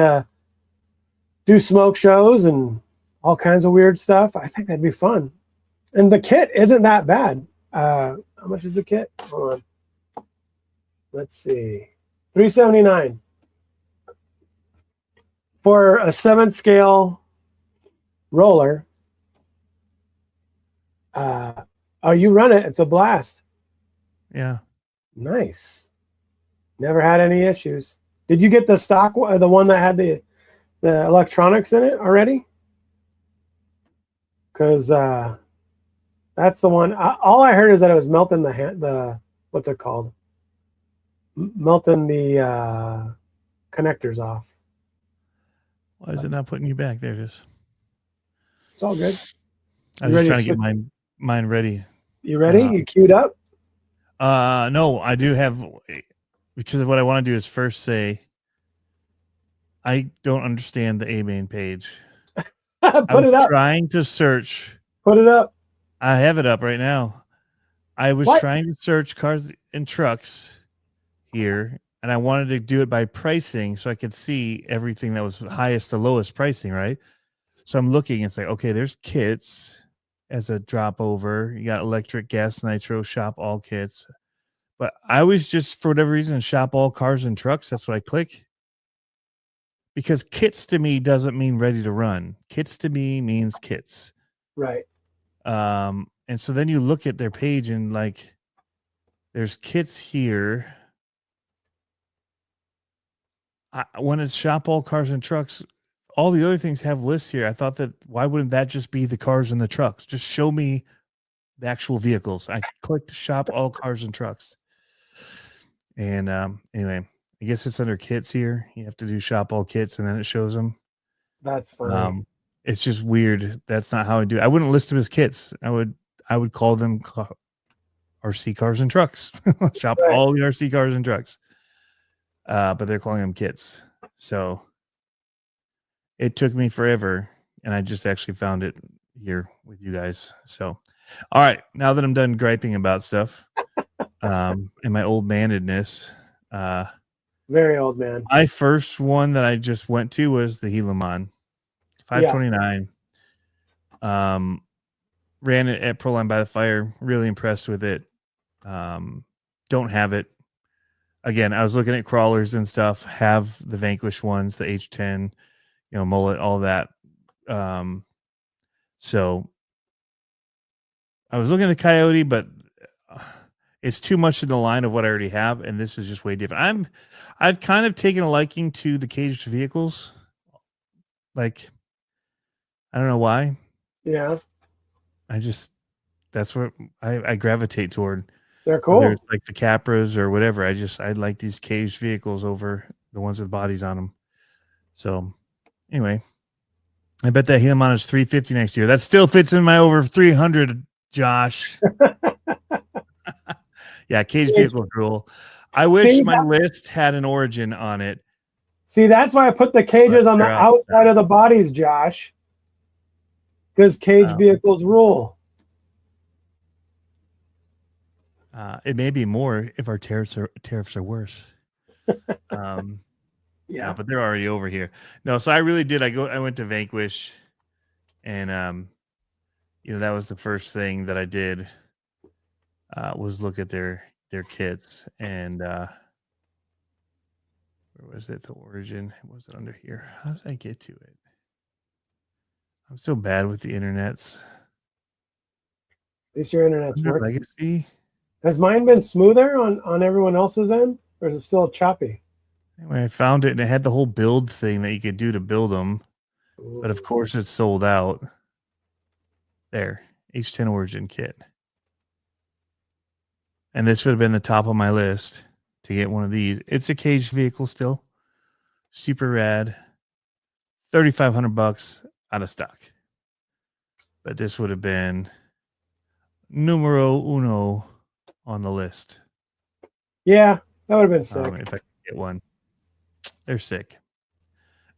do smoke shows and all kinds of weird stuff. I think that'd be fun. And the kit isn't that bad. How much is the kit? Hold on. Let's see. $379 for a 7th scale roller. Oh, you run it. It's a blast. Yeah. Nice. Never had any issues. Did you get the stock, the one that had the electronics in it already? Because that's the one. All I heard is that it was melting the what's it called? Melting the connectors off. Why is it not putting you back? There it is. It's all good. I was just trying to get mine ready. You ready? You queued up? No, I do have, because what I want to do is first say, I don't understand the A-main page. Put it up. Trying to search. Put it up. I have it up right now. I was trying to search cars and trucks here, and I wanted to do it by pricing so I could see everything that was highest to lowest pricing, right? So I'm looking and say, okay, there's kits as a drop over. You got electric, gas, nitro, shop all kits. But I was just, for whatever reason, shop all cars and trucks. That's what I click. Because kits to me doesn't mean ready to run. Kits to me means kits. Right. And so then you look at their page and like, there's kits here. When it's shop all cars and trucks, all the other things have lists here. I thought that, why wouldn't that just be the cars and the trucks? Just show me the actual vehicles. I clicked shop all cars and trucks. And anyway, I guess it's under kits here. You have to do shop all kits and then it shows them. That's funny. It's just weird. That's not how I do it. I wouldn't list them as kits. I would call them RC cars and trucks. Shop all the RC cars and trucks. But they're calling them kits. So it took me forever, and I just actually found it here with you guys. So, all right, now that I'm done griping about stuff, and my old manedness, very old man. My first one that I just went to was the Helaman 529. Ran it at Proline by the Fire. Really impressed with it. Don't have it. Again, I was looking at crawlers and stuff. Have the Vanquish ones, the H10. Mullet, all that. So I was looking at the Coyote, but it's too much in the line of what I already have, and this is just way different. I've kind of taken a liking to the caged vehicles. Like, I don't know why. Yeah. That's what I gravitate toward. They're cool. Whether it's like the Capras or whatever. I like these caged vehicles over the ones with bodies on them. So anyway, I bet that Helaman is $350 next year. That still fits in my over 300, Josh. Yeah, cage vehicle rule. I wish my list had an origin on it. See, that's why I put the cages on the outside of the bodies, Josh. Because cage vehicles rule. It may be more if our tariffs are worse. Yeah, but they're already over here. No, so I really did. I went to Vanquish, and that was the first thing that I did. Was look at their kits, and where was it? The origin was it under here? How did I get to it? I'm so bad with the internets. At least your internet's working. Legacy. Has mine been smoother on everyone else's end, or is it still choppy? Anyway, I found it, and it had the whole build thing that you could do to build them. Ooh. But of course, it's sold out. There. H10 Origin kit. And this would have been the top of my list to get one of these. It's a caged vehicle still. Super rad. $3,500 out of stock. But this would have been numero uno on the list. Yeah, that would have been sick. If I could get one. They're sick.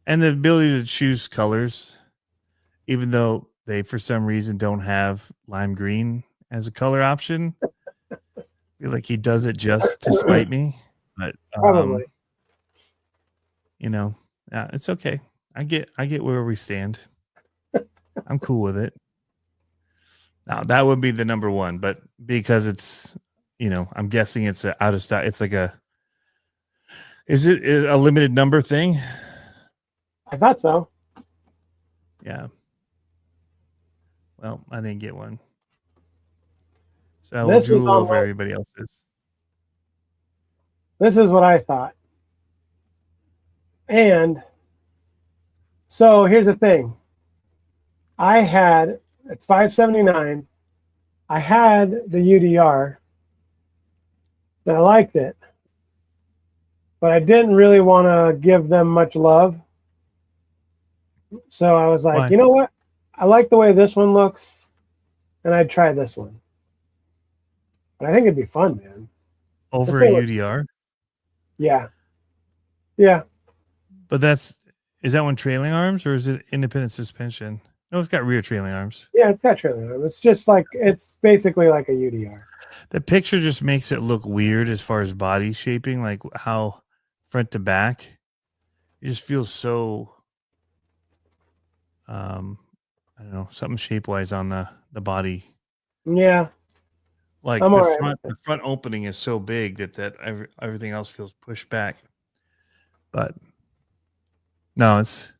And the ability to choose colors, even though they, for some reason, don't have lime green as a color option. I feel like he does it just to spite me. But, Probably. you know, it's okay. I get where we stand. I'm cool with it. Now, that would be the number one, but because it's, I'm guessing it's out of stock. It's like is it a limited number thing? I thought so. Yeah. Well, I didn't get one. So I will This was drool on over my- everybody else's. This is what I thought. And so here's the thing. It's $579. I had the UDR. And I liked it. But I didn't really want to give them much love. So I was like, Why? you know what? I like the way this one looks. And I'd try this one. But I think it'd be fun, man. Over Let's a say UDR? Yeah. Yeah. But is that one trailing arms or is it independent suspension? No, it's got rear trailing arms. Yeah, it's got trailing arm. It's just like, it's basically like a UDR. The picture just makes it look weird as far as body shaping, like how front to back. It just feels so, I don't know, something shape-wise on the body. Yeah. Like I'm all right the front opening is so big that everything else feels pushed back. But no, it's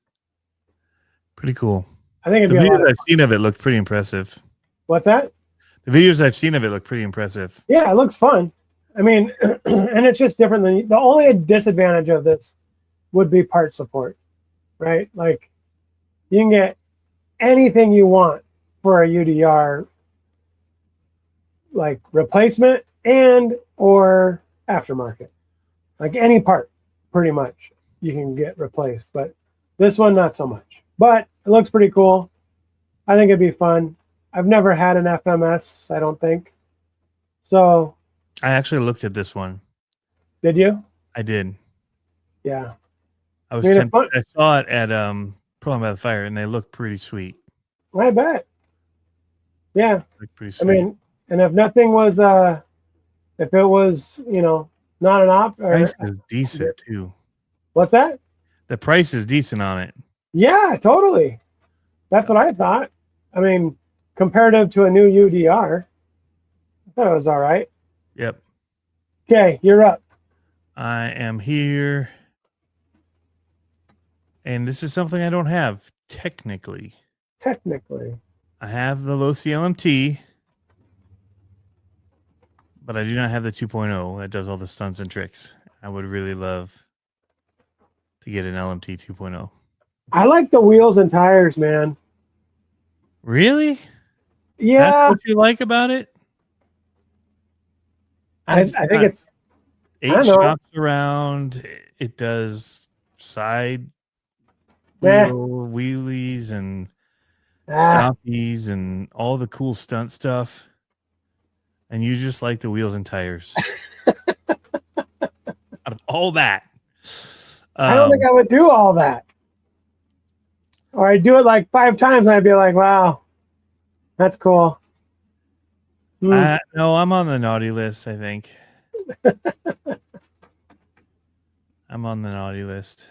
pretty cool. I think it'd The be a lot videos of I've seen of it look pretty impressive. What's that? The videos I've seen of it look pretty impressive. Yeah, it looks fun. I mean, and it's just different than the only disadvantage of this would be part support, right? Like you can get anything you want for a UDR, like replacement and or aftermarket. Like any part, pretty much, you can get replaced. But this one, not so much. But it looks pretty cool. I think it'd be fun. I've never had an FMS, I don't think. So, I actually looked at this one. did you? I did. Yeah. I was I mean, tempted. I saw it at Pulling by the Fire, and they look pretty sweet. I bet. Yeah. Look pretty I sweet. mean, and if nothing was, if it was, not an op, or price is decent too. What's that? The price is decent on it. Yeah, totally. That's what I thought. I mean, comparative to a new UDR, I thought it was all right. Yep. Okay, you're up. I am here. And this is something I don't have technically. Technically. I have the low CLMT, but I do not have the 2.0 that does all the stunts and tricks. I would really love to get an LMT 2.0. I like the wheels and tires, man. Really? Yeah. That's what you like about it? I think it's 8 shocks around. It does side wheelies and stoppies and all the cool stunt stuff. And you just like the wheels and tires. Out of all that. I don't think I would do all that. Or I'd do it like 5 times and I'd be like, wow, that's cool. No, I'm on the naughty list, I think. I'm on the naughty list.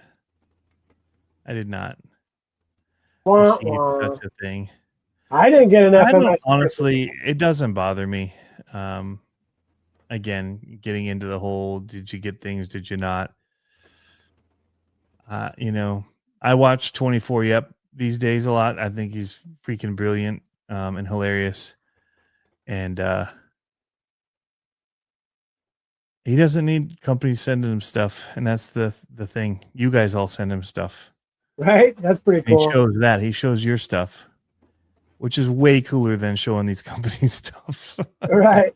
I did not receive such a thing. I didn't get an FMS. Honestly, it doesn't bother me. Again, getting into the whole, did you get things, did you not? I watch 24 Yep these days a lot. I think he's freaking brilliant and hilarious. And he doesn't need companies sending him stuff. And that's the thing. You guys all send him stuff. Right? That's pretty cool. He shows that. He shows your stuff. which is way cooler than showing these companies stuff. Right.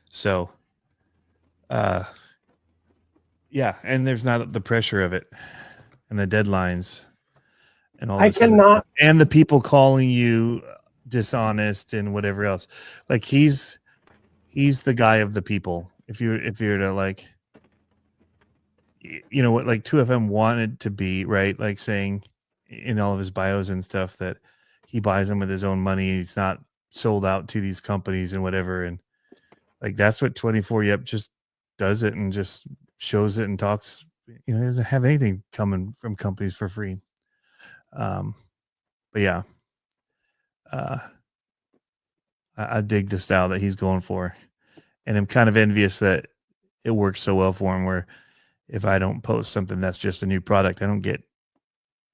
So, yeah, and there's not the pressure of it and the deadlines and all I this other cannot. stuff. And the people calling you dishonest and whatever else. Like he's the guy of the people. If you're to like, you know what, like 2FM wanted to be, right? Like saying in all of his bios and stuff that he buys them with his own money. He's not sold out to these companies and whatever. And like, that's what 24 Yep just does it and just shows it and talks, you know, he doesn't have anything coming from companies for free. But yeah, I dig the style that he's going for, and I'm kind of envious that it works so well for him, where if I don't post something that's just a new product, I don't get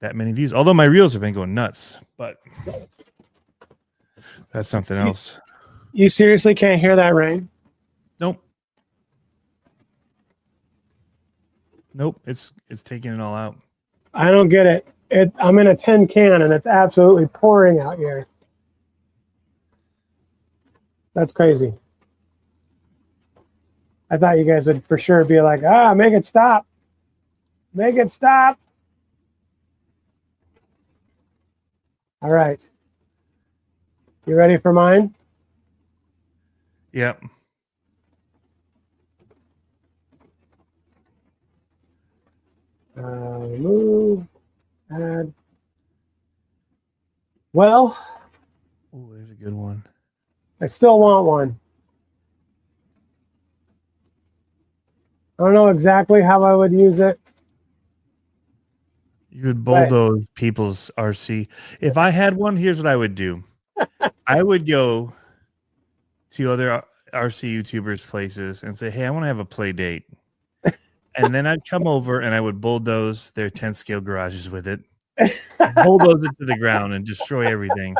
that many views. Although my reels have been going nuts, but that's something else. You seriously can't hear that rain? Nope. It's taking it all out. I don't get it. I'm in a tin can and it's absolutely pouring out here. That's crazy. I thought you guys would for sure be like, make it stop. Make it stop. All right. You ready for mine? Yep. Move. Add. Well. Oh, there's a good one. I still want one. I don't know exactly how I would use it. You would bulldoze people's RC. If I had one, here's what I would do. I would go to other RC YouTubers' places and say, hey, I want to have a play date. And then I'd come over and I would bulldoze their 10 scale garages with it, bulldoze it to the ground and destroy everything.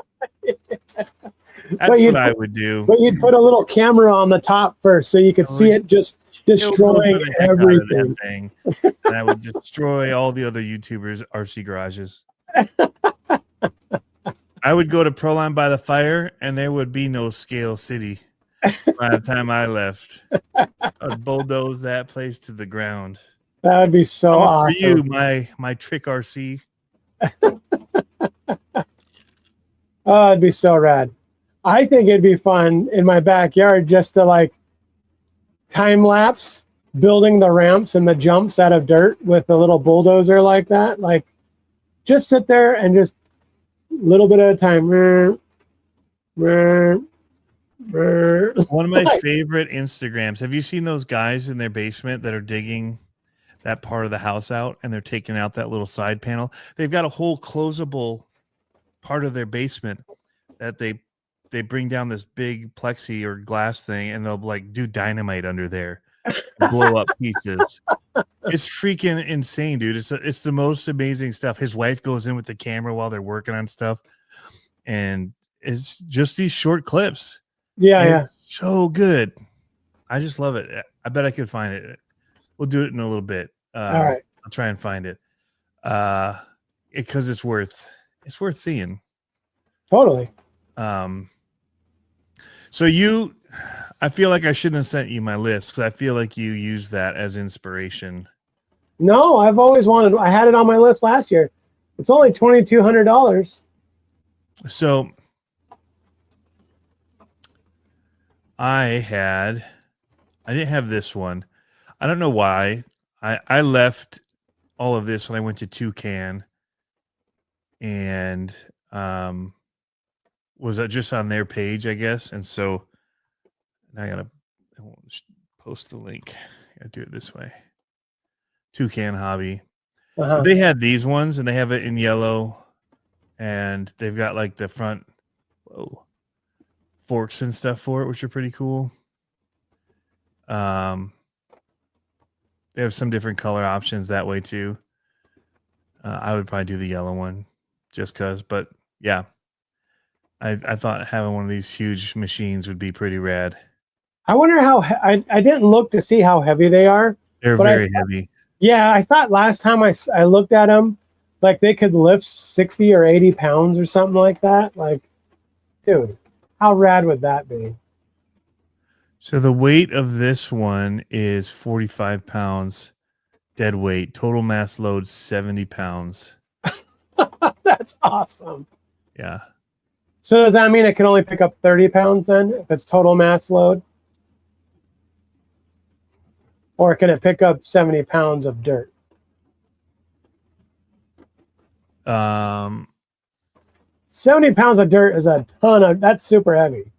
That's what I would do. But you'd put a little camera on the top first so you could see it just destroying everything. And I would destroy all the other YouTubers' RC garages. I would go to Proline by the Fire and there would be no Scale City by the time I left. I'd bulldoze that place to the ground. That would be so awesome. For you, my trick RC. Oh, it'd be so rad. I think it'd be fun in my backyard just to like time lapse building the ramps and the jumps out of dirt with a little bulldozer like that. Like just sit there and just a little bit at a time. One of my favorite Instagrams. Have you seen those guys in their basement that are digging that part of the house out and they're taking out that little side panel? They've got a whole closable part of their basement that they bring down this big plexi or glass thing and they'll like do dynamite under there, blow up pieces. It's freaking insane, dude. It's the most amazing stuff. His wife goes in with the camera while they're working on stuff, and it's just these short clips. Yeah. So good. I just love it. I bet I could find it. We'll do it in a little bit. All right. I'll try and find it. Because it's worth seeing. Totally. So I feel like I shouldn't have sent you my list because I feel like you use that as inspiration. No, I've always wanted. I had it on my list last year. It's only $2,200. So I didn't have this one. I don't know why. I left all of this when I went to Toucan and was just on their page, I guess. And so now I won't post the link. I do it this way. Toucan Hobby. But they had these ones and they have it in yellow and they've got like the front forks and stuff for it, which are pretty cool. They have some different color options that way too. I would probably do the yellow one just because, but yeah, I thought having one of these huge machines would be pretty rad. I wonder how I didn't look to see how heavy they are. They're very heavy. Yeah, I thought last time I looked at them, Like they could lift 60 or 80 pounds or something like that. Like, dude, how rad would that be? So the weight of this one is 45 pounds dead weight. Total mass load 70 pounds. That's awesome. Yeah. So does that mean it can only pick up 30 pounds then if it's total mass load? Or can it pick up 70 pounds of dirt? 70 pounds of dirt is a ton of, that's super heavy.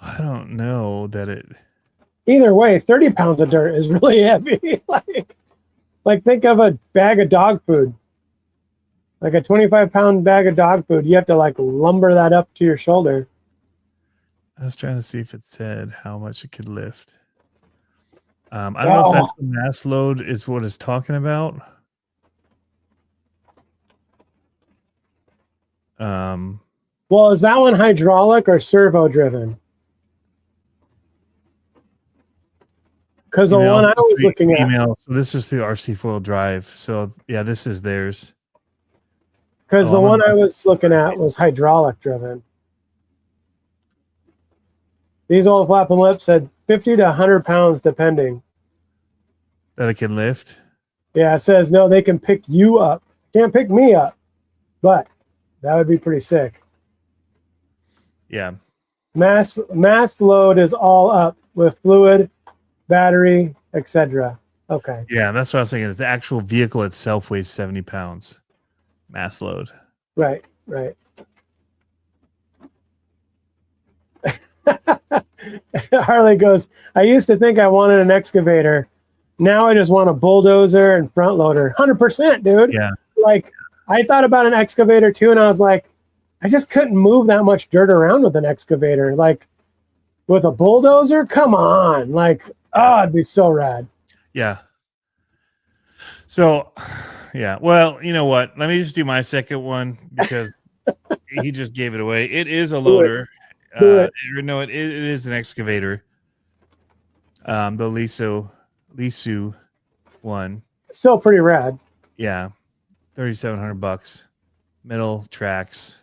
I don't know that it. Either way, 30 pounds of dirt is really heavy. like think of a bag of dog food. Like a 25-pound bag of dog food, you have to like lumber that up to your shoulder. I was trying to see if it said how much it could lift. I don't know if that's the mass load is what it's talking about. Well, is that one hydraulic or servo driven? Because the one I was looking at. So this is the RC foil drive. So yeah, this is theirs. Because the one I was looking at was hydraulic driven. These old flapping lips said 50 to 100 pounds depending. That it can lift? Yeah, it says, no, they can pick you up. Can't pick me up, but that would be pretty sick. Yeah. Mass load is all up with fluid, battery, etc. Okay. Yeah, that's what I was thinking. The actual vehicle itself weighs 70 pounds. Mass load. Right. Harley goes, I used to think I wanted an excavator. Now I just want a bulldozer and front loader. 100%, dude. Yeah. Like, I thought about an excavator too, and I was like, I just couldn't move that much dirt around with an excavator. Like, with a bulldozer? Come on. Like, it'd be so rad. Yeah. So, yeah. Well, you know what? Let me just do my second one because he just gave it away. It is a loader. No, it is an excavator. The Lisu one. Still pretty rad. Yeah. $3,700. Metal tracks.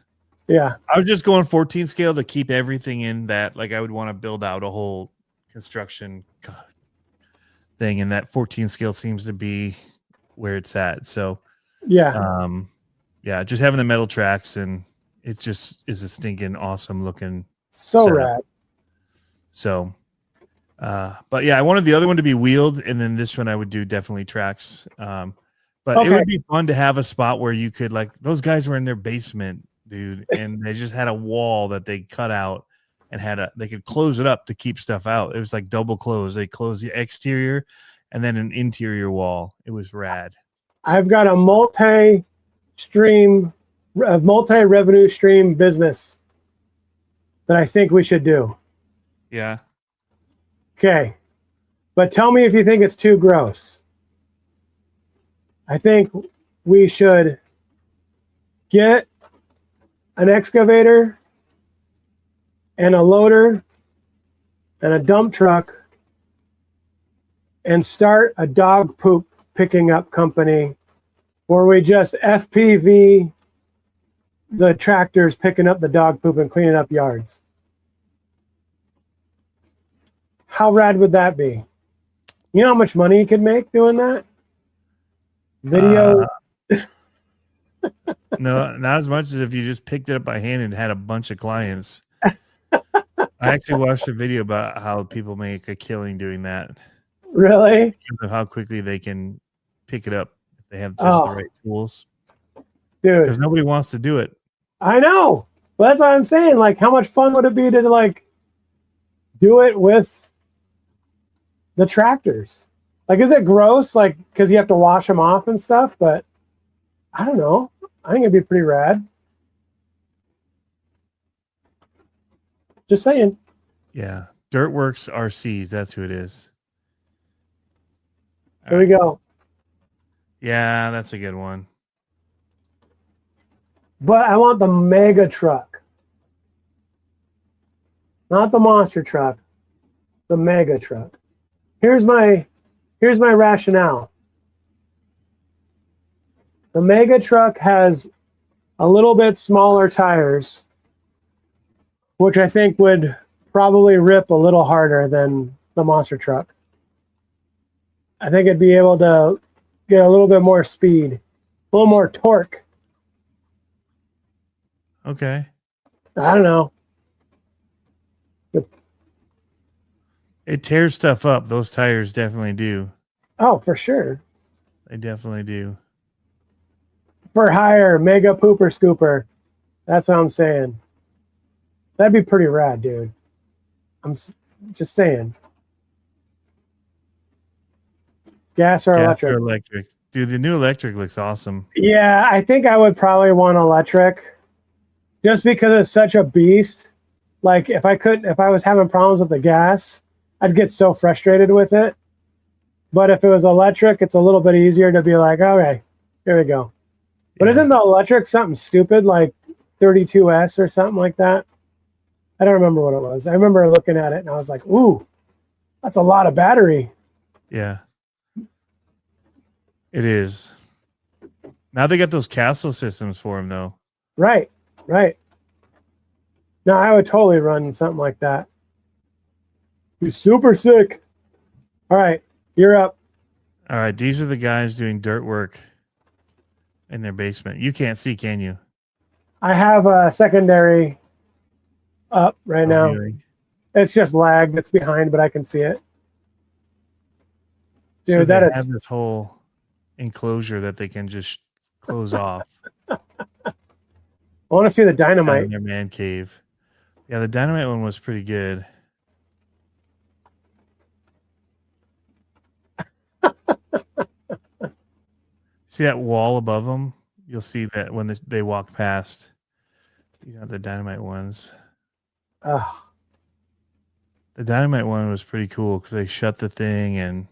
Yeah. I was just going 14 scale to keep everything in that. Like I would want to build out a whole construction thing, and that 14 scale seems to be where it's at. So yeah. Yeah, just having the metal tracks, and it just is a stinking awesome looking setup. Rad. So but yeah, I wanted the other one to be wheeled, and then this one I would do definitely tracks. But it would be fun to have a spot where you could, like, those guys were in their basement, dude, and they just had a wall that they cut out and they could close it up to keep stuff out. It was like double close. They closed the exterior and then an interior wall. It was rad. I've got a multi-revenue stream business that I think we should do. Yeah. Okay. But tell me if you think it's too gross. I think we should get an excavator and a loader and a dump truck and start a dog poop picking up company where we just FPV the tractors picking up the dog poop and cleaning up yards. How rad would that be? You know how much money you could make doing that? Video. No, not as much as if you just picked it up by hand and had a bunch of clients. I actually watched a video about how people make a killing doing that. Really? Because of how quickly they can pick it up if they have just the right tools. Dude. Because nobody wants to do it. I know. Well, that's what I'm saying. Like, how much fun would it be to, like, do it with the tractors? Like, is it gross? Like, because you have to wash them off and stuff, but I don't know. I think it'd be pretty rad. Just saying. Yeah. Dirtworks RCs. That's who it is. There we go. Yeah, that's a good one. But I want the mega truck. Not the monster truck. The mega truck. Here's my rationale. The Mega Truck has a little bit smaller tires, which I think would probably rip a little harder than the Monster Truck. I think it'd be able to get a little bit more speed, a little more torque. Okay. I don't know. It tears stuff up. Those tires definitely do. Oh, for sure. They definitely do. For hire, Mega Pooper Scooper. That's what I'm saying. That'd be pretty rad, dude. I'm just saying. Gas or electric? Or electric. Dude, the new electric looks awesome. Yeah, I think I would probably want electric just because it's such a beast. Like if I was having problems with the gas, I'd get so frustrated with it. But if it was electric, it's a little bit easier to be like, okay, here we go. But Yeah. isn't the electric something stupid like 32S or something like that? I don't remember what it was. I remember looking at it and I was like, ooh, that's a lot of battery. Yeah. It is. Now they got those castle systems for them, though. Right, right. No, I would totally run something like that. He's super sick. All right, you're up. All right, these are the guys doing dirt work in their basement. You can't see, can you? I have a secondary up right now. Viewing. It's just lag that's behind, but I can see it. Dude, So that they is have this whole enclosure that they can just close off I want to see the out dynamite. in their man cave. Yeah, the dynamite one was pretty good. See that wall above them? You'll see that when they walk past. These are the dynamite ones. Ugh. The dynamite one was pretty cool because they shut the thing and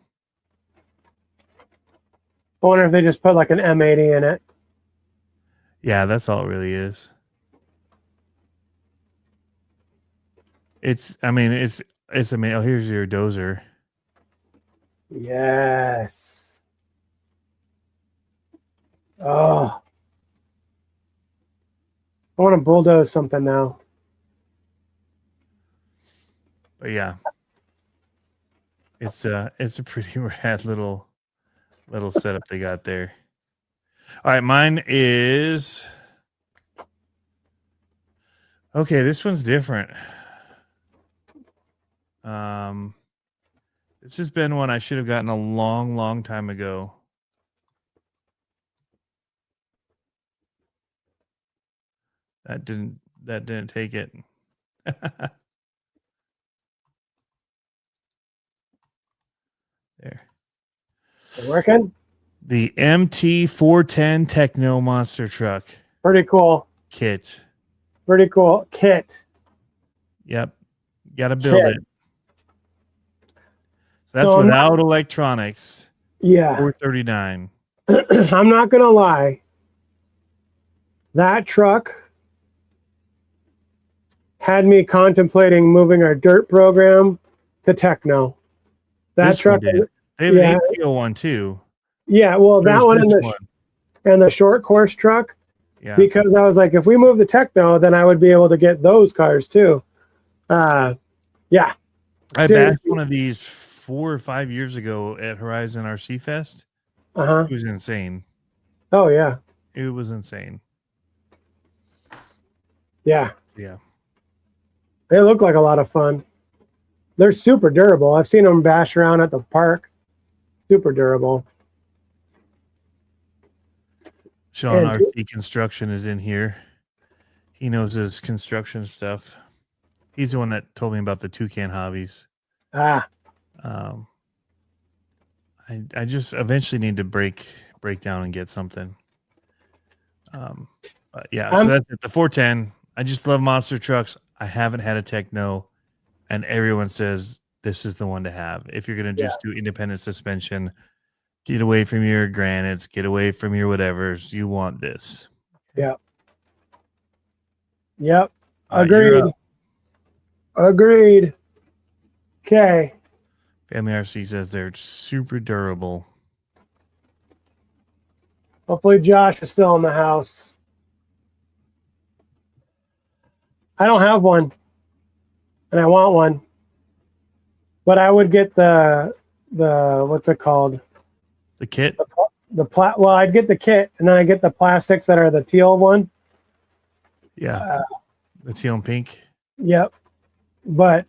I wonder if they just put like an M80 in it. yeah, that's all it really is. It's amazing. Oh, here's your dozer. Yes. Oh. I want to bulldoze something now. But yeah. It's a pretty rad little setup they got there. All right, mine is okay, this one's different. This has been one I should have gotten a long time ago. That didn't take it. There. Working? The MT410 Techno Monster Truck Pretty cool. kit. Pretty cool. Kit. Yep. Got to build Kit. it. So that's So without electronics. Yeah. $439. I'm not going to lie. That truck had me contemplating moving our dirt program to techno. That This truck, one did. They have yeah. an APO one too. Yeah, well, that There's one and this the short course truck, Yeah. because I was like, if we move the techno, then I would be able to get those cars too. Yeah. I Seriously. bashed one of these 4 or 5 years ago at Horizon RC Fest. Uh-huh. It was insane. Oh yeah. It was insane. Yeah. Yeah. They look like a lot of fun. They're super durable. I've seen them bash around at the park. Super durable. Sean And- RC Construction is in here. He knows his construction stuff. He's the one that told me about the toucan hobbies. Ah, I just eventually need to break down and get something. But yeah, so that's it. The 410. I just love monster trucks. I haven't had a techno, and everyone says this is the one to have. If you're gonna just do independent suspension, get away from your granites, get away from your whatevers. You want this. yep. You're Agreed. up. Agreed. Okay. Family RC says they're super durable. Hopefully Josh is still in the house. I don't have one, and I want one. But I would get the what's it called? The kit. Well, I'd get the kit, and then I get the plastics that are the teal one. Yeah, the teal and pink. Yep. But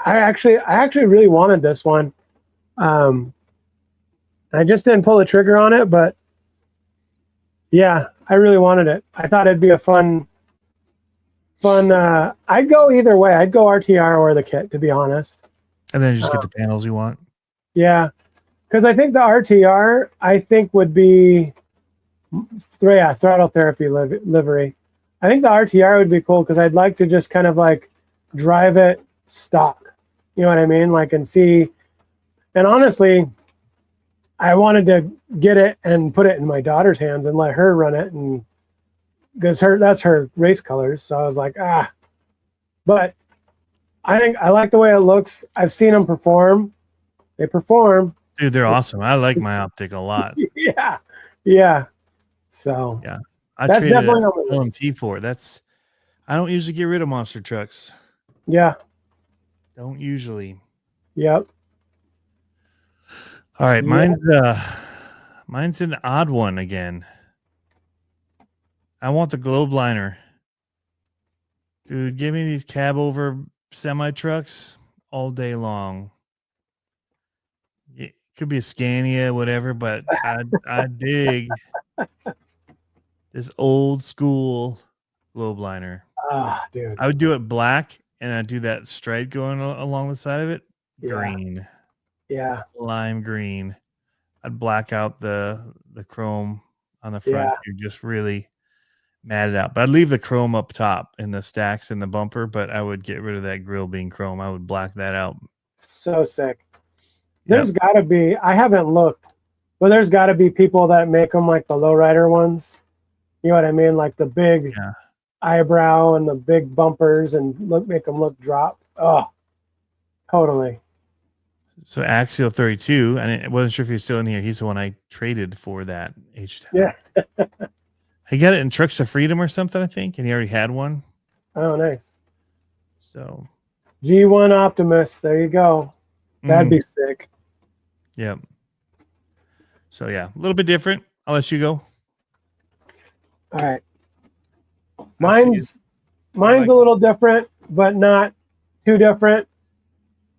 I actually really wanted this one. I just didn't pull the trigger on it, but yeah, I really wanted it. I thought it'd be a fun. I'd go either way. I'd go RTR or the kit, to be honest. And then just get the panels you want. Yeah, because I think the RTR would be throttle therapy livery. I think the RTR would be cool because I'd like to just kind of like drive it stock. You know what I mean? Like, and see. And honestly, I wanted to get it and put it in my daughter's hands and let her run it, and because that's her race colors. So I was like, but I think I like the way it looks. I've seen them perform. They perform. Dude, they're awesome. I like my optic a lot. Yeah. So yeah, that's definitely on the list. LMT for it. I don't usually get rid of monster trucks. Yeah. Don't usually. Yep. All right, mine's an odd one again. I want the globe liner. Dude, give me these cab over semi trucks all day long. It could be a Scania, whatever, but I dig this old school globe liner. Dude. I would do it black, and I'd do that stripe going along the side of it. Green. Yeah. Lime green. I'd black out the chrome on the front. You're just really matted out. But I'd leave the chrome up top in the stacks and the bumper, but I would get rid of that grill being chrome. I would black that out. So sick. There's got to be, I haven't looked, but there's got to be people that make them like the lowrider ones. You know what I mean? Like the big eyebrow and the big bumpers and make them look drop. Oh, totally. So Axial 32, and I wasn't sure if he's still in here. He's the one I traded for that H-Town. Yeah. He got it in Trucks of Freedom or something, I think, and he already had one. Oh, nice. So G1 Optimus, there you go. That'd be sick. Yep. So yeah, a little bit different. I'll let you go. All right. Mine's a little different, but not too different.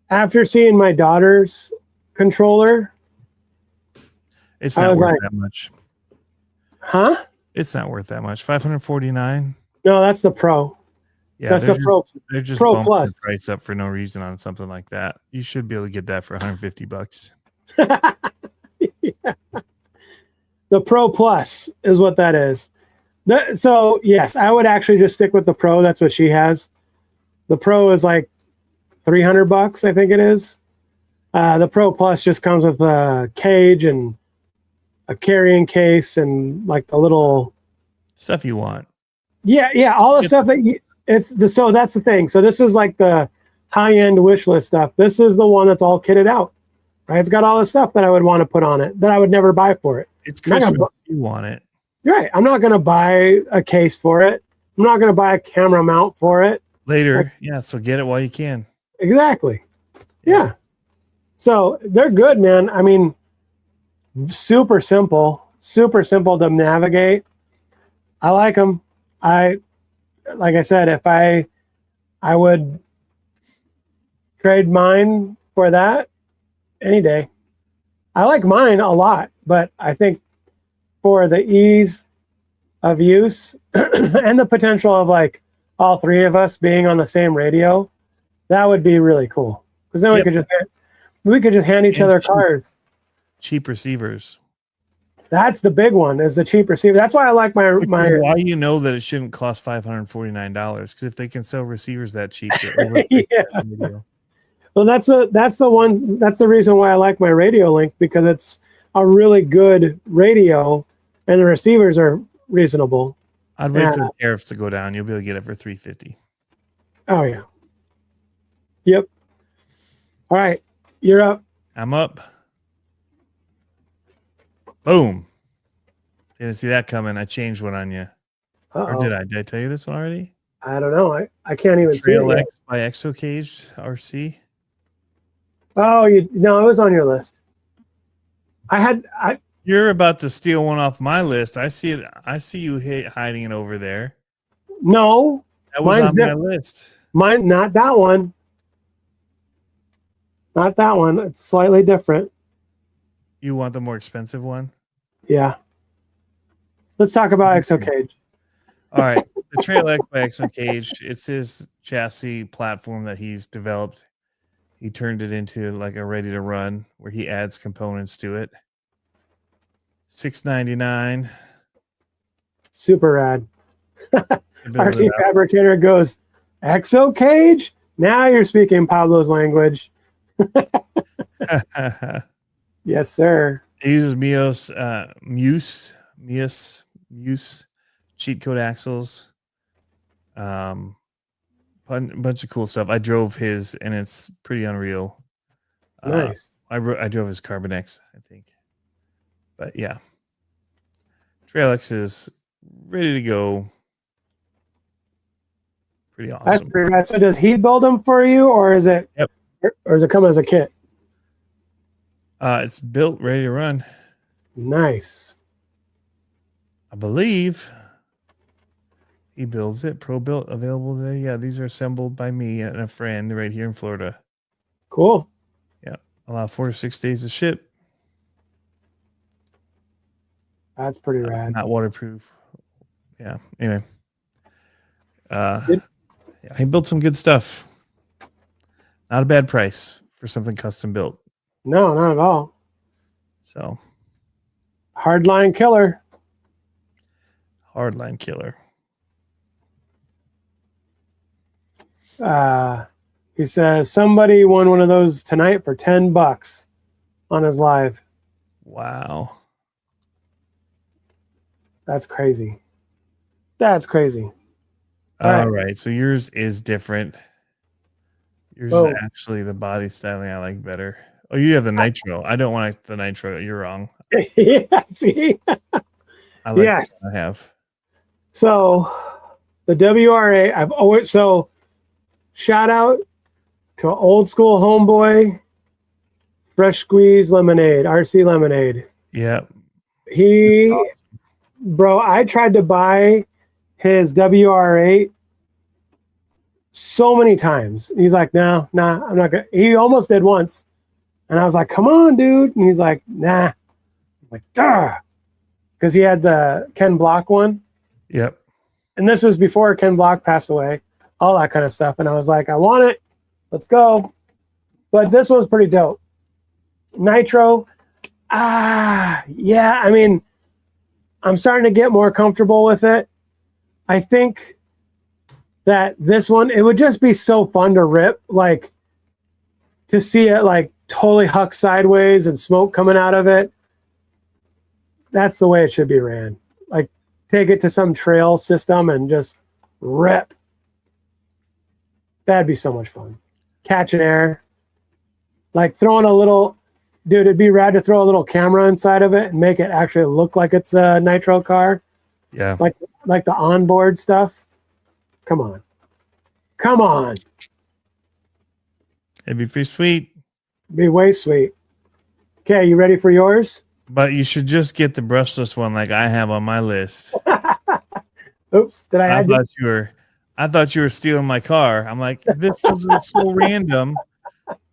After seeing my daughter's controller, it's not worth that much. Huh? It's not worth that much. $549. No, that's the Pro. Yeah, that's the Pro. They're just Pro bumping Plus. the price up for no reason on something like that. You should be able to get that for $150. Yeah. The Pro Plus is what that is. So yes, I would actually just stick with the Pro. That's what she has. The Pro is like $300, I think it is. The Pro Plus just comes with a cage and a carrying case and like the little stuff you want. Yeah, all the stuff that so that's the thing. So this is like the high-end wish list stuff. This is the one that's all kitted out. Right? It's got all the stuff that I would want to put on it that I would never buy for it. It's Christmas. You want it. Right. I'm not going to buy a case for it. I'm not going to buy a camera mount for it. Later. So get it while you can. Exactly. Yeah. So they're good, man. I mean, super simple to navigate. I like them. Like I said, if I would trade mine for that any day. I like mine a lot, but I think for the ease of use and the potential of like all three of us being on the same radio, that would be really cool. Because then we could just hand each other cars. Cheap receivers. That's the big one, is the cheap receiver. That's why I like my why you know that it shouldn't cost $549, because if they can sell receivers that cheap, well, that's the one. That's the reason why I like my Radio Link, because it's a really good radio, and the receivers are reasonable. I'd wait for the tariffs to go down. You'll be able to get it for $350. Oh yeah. Yep. All right, you're up. I'm up. Boom. Didn't see that coming. I changed one on you. Or Uh-oh. did I? Did I tell you this one already? I don't know. I can't even see it Trail yet. X by Exocage RC. Oh, no, it was on your list. You're about to steal one off my list. I see it. I see you hiding it over there. No, That was on my list. Mine, not that one. Not that one. It's slightly different. You want the more expensive one? Yeah. Let's talk about Exocage. All right. The Trail X by Exocage. It's his chassis platform that he's developed. He turned it into like a ready to run where he adds components to it. $6.99. Super rad. RC Fabricator goes, Exocage? Now you're speaking Pablo's language. Yes, sir. He uses Muse cheat code axles. Bunch of cool stuff. I drove his and it's pretty unreal. Nice. I drove his Carbon X, I think. But yeah. Trail X is ready to go. Pretty awesome. That's pretty rad. So does he build them for you, or is it? Yep. Or does it come as a kit? It's built, ready to run. Nice. I believe he builds it. Pro built, available today. Yeah, these are assembled by me and a friend right here in Florida. Cool. Yeah, allow 4 to 6 days to ship. That's pretty rad. Not waterproof. Yeah. Anyway, yeah, he built some good stuff. Not a bad price for something custom built. No, not at all. So, hardline killer. Hardline killer. He says somebody won one of those tonight for $10 on his live. Wow. That's crazy. That's crazy. All right. So yours is different. Yours is actually the body styling I like better. Oh, you have the nitro. I don't want the nitro. You're wrong. Yeah, see? I like the one I have. So the WRA, I've always, so shout out to old school homeboy, Fresh Squeeze Lemonade, RC Lemonade. Yeah. Bro, I tried to buy his WR8 so many times. He's like, no, I'm not gonna. He almost did once. And I was like, come on, dude. And he's like, nah. I'm like, duh. Because he had the Ken Block one. Yep. And this was before Ken Block passed away, all that kind of stuff. And I was like, I want it. Let's go. But this one's pretty dope. Nitro. Yeah. I mean, I'm starting to get more comfortable with it. I think that this one, it would just be so fun to rip, like to see it like totally huck sideways and smoke coming out of it. That's the way it should be ran. Like take it to some trail system and just rip. That'd be so much fun. Catching air. Like throwing a little, dude, it'd be rad to throw a little camera inside of it and make it actually look like it's a nitro car. Yeah. Like the onboard stuff. Come on. Come on. It'd be pretty sweet. Be way sweet. Okay, you ready for yours? But you should just get the brushless one like I have on my list. Oops, did I I thought you were stealing my car. I'm like, this was so random.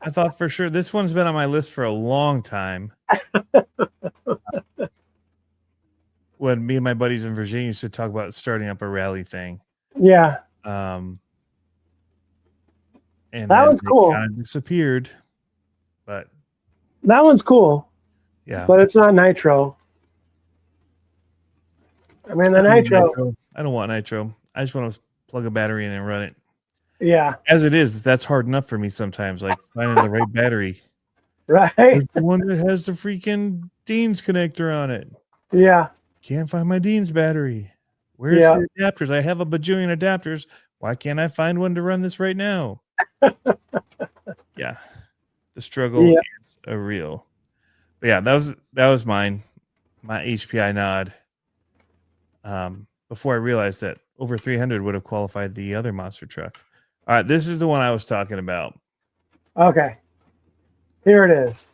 I thought for sure this one's been on my list for a long time. When me and my buddies in Virginia used to talk about starting up a rally thing. Yeah. And that was cool. Kind of disappeared, but that one's cool. Yeah, but it's not nitro. I mean, the nitro. I don't want nitro. I just want to plug a battery in and run it. Yeah. As it is, that's hard enough for me sometimes. Like finding the right battery. Right. There's the one that has the freaking Dean's connector on it. Yeah. Can't find my Dean's battery. Where's the adapters? I have a bajillion adapters. Why can't I find one to run this right now? Yeah. The struggle is a real. But yeah, that was mine. My HPI nod. before I realized that over 300 would have qualified the other monster truck. All right, this is the one I was talking about. Okay. Here it is.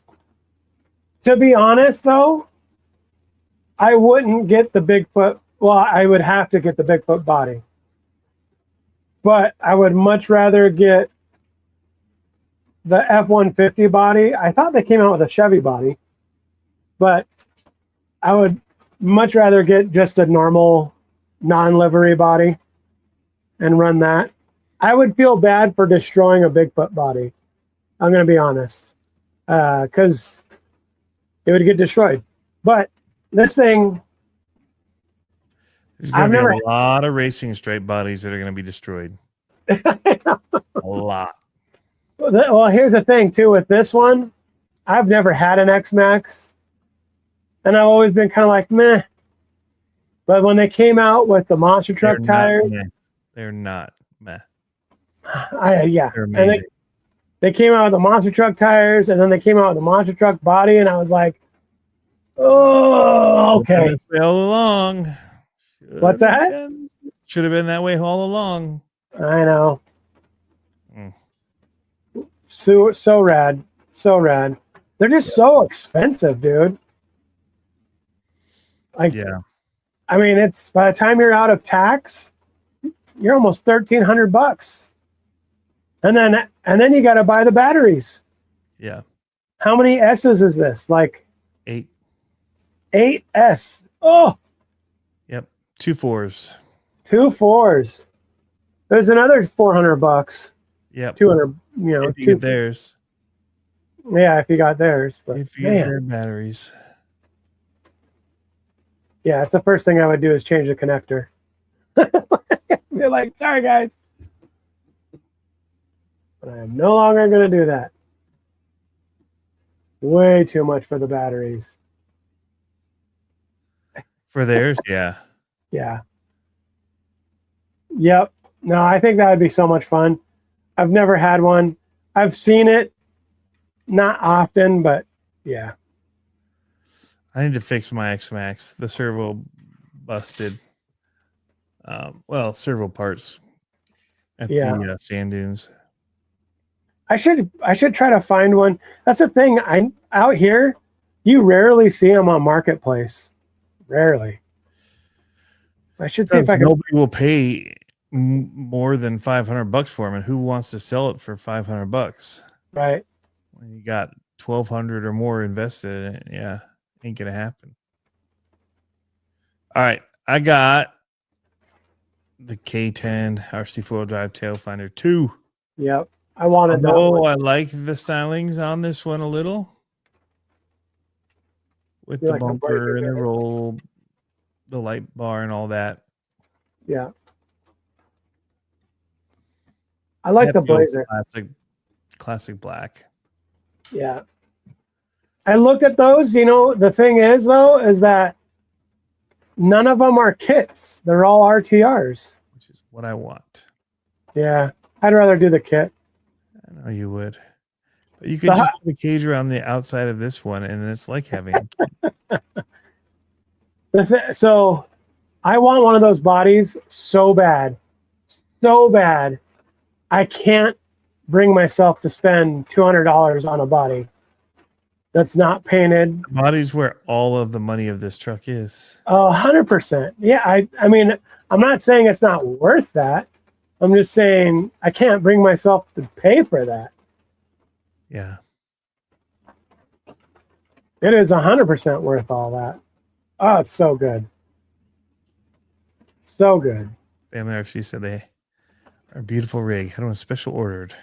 To be honest, though, I wouldn't get the Bigfoot. Well, I would have to get the Bigfoot body. But I would much rather get the F-150 body. I thought they came out with a Chevy body. But I would much rather get just a normal non-livery body and run that. I would feel bad for destroying a Bigfoot body. I'm going to be honest. Because it would get destroyed. But this thing... There's going to be a lot of racing straight bodies that are going to be destroyed. A lot. Well, here's the thing, too, with this one. I've never had an X-Max. And I've always been kind of like, meh. But when they came out with the monster truck tires... They're not meh. Yeah. They're amazing. And they came out with the monster truck tires, and then they came out with the monster truck body, and I was like, oh, okay. This way all along. What's that? Should have been that way all along. I know. So rad. So rad. They're just so expensive, dude. Like, yeah. I mean, it's by the time you're out of tax, you're almost $1,300. And then you got to buy the batteries. Yeah. How many S's is this? Like 8. 8 S. Oh. Yep. 2 4s. 2 4s. There's another $400. Yep. 200. If you get theirs. Yeah, if you got theirs. But if you get their batteries. Yeah, it's the first thing I would do is change the connector. Be like, sorry guys. But I am no longer going to do that. Way too much for the batteries. For theirs, yeah. Yeah. Yep. No, I think that would be so much fun. I've never had one. I've seen it. Not often, but yeah. I need to fix my X-Max. The servo busted. Servo parts at the sand dunes. I should try to find one. That's the thing. Out here, you rarely see them on Marketplace. Rarely. I should see if I can. Nobody will pay more than $500 for them, and who wants to sell it for $500? Right. When you got $1,200 or more invested in it, yeah, ain't gonna happen. All right, I got the K10 RC four-wheel drive tail finder 2. Yep. I wanted that. Oh, I like the stylings on this one a little. With the bumper and the roll, the light bar and all that. Yeah. I like the Blazer. Classic black. Yeah. I looked at those. The thing is, though, is that none of them are kits. They're all RTRs. Which is what I want. Yeah. I'd rather do the kit. I know you would. But you could just put a cage around the outside of this one, and it's like having a kit. So I want one of those bodies so bad. So bad. I can't bring myself to spend $200 on a body that's not painted. The body's where all of the money of this truck is. 100%. Yeah, I mean, I'm not saying it's not worth that. I'm just saying I can't bring myself to pay for that. Yeah. It is 100% worth all that. Oh, it's so good. So good. Family RC said they are a beautiful rig. Had one special ordered.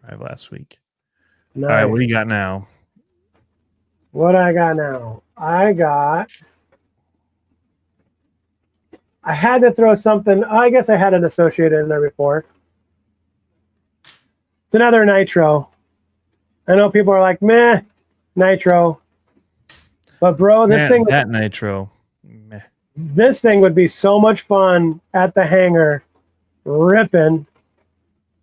Arrived last week. Nice. All right, what do you got now? What I got now? I had to throw something. I guess I had an associated in there before. It's another nitro. I know people are like, meh, nitro. But bro, that nitro. Meh. This thing would be so much fun at the hangar, ripping,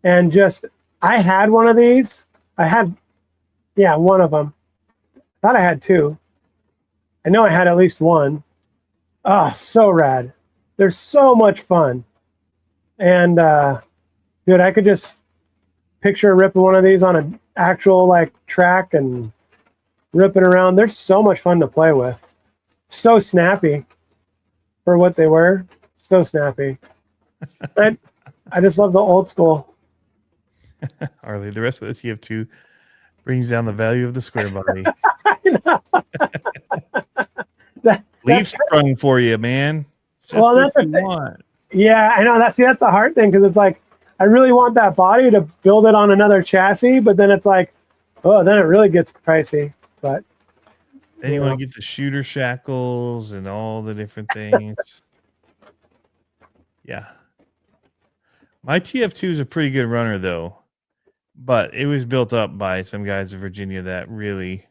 and just. I had one of these. One of them. Thought I had 2. I know I had at least one. Oh, so rad. They're so much fun. And dude, I could just picture ripping one of these on an actual like track and ripping around. They're so much fun to play with. So snappy for what they were. So snappy. I just love the old school. Harley, the rest of the TF2 brings down the value of the square body. Leaf sprung for you, man. Well, that's what you want. Yeah, I know. That's a hard thing because it's like I really want that body to build it on another chassis, but then it's like, oh, then it really gets pricey. But then you want to get the shooter shackles and all the different things. Yeah. My TF2 is a pretty good runner, though. But it was built up by some guys in Virginia that really,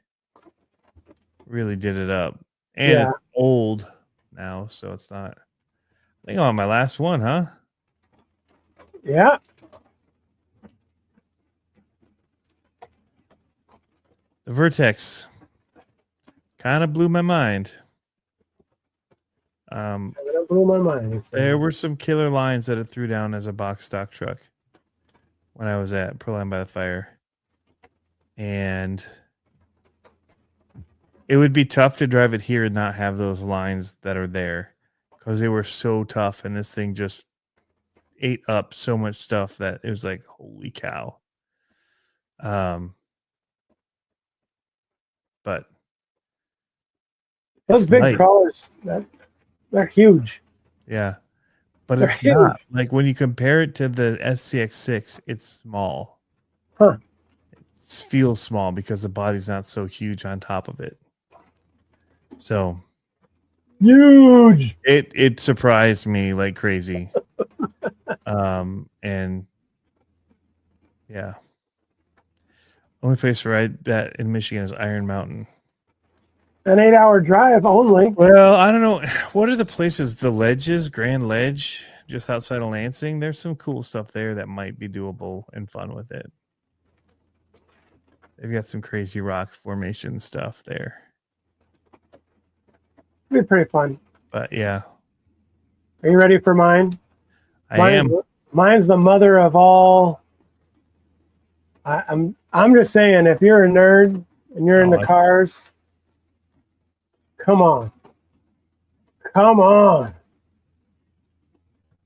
really did it up. And it's old now, so it's not. I think I'm on my last one, huh? Yeah. The Vertex kind of blew my mind. It blew my mind. There were some killer lines that it threw down as a box stock truck when I was at Proline by the Fire. And it would be tough to drive it here and not have those lines that are there because they were so tough. And this thing just ate up so much stuff that it was like, holy cow. But those big crawlers, they're huge. Yeah. But it's not. Like when you compare it to the SCX6, it's small. Huh. It feels small because the body's not so huge on top of it. So huge. It surprised me like crazy. And yeah. Only place to ride that in Michigan is Iron Mountain. An 8-hour drive only. Well, I don't know. What are the places? The Ledges, Grand Ledge, just outside of Lansing. There's some cool stuff there that might be doable and fun with it. They've got some crazy rock formation stuff there. It'd be pretty fun. But yeah. Are you ready for mine? I am. Mine's the mother of all. I'm just saying, if you're a nerd and you're into cars, come on. Come on.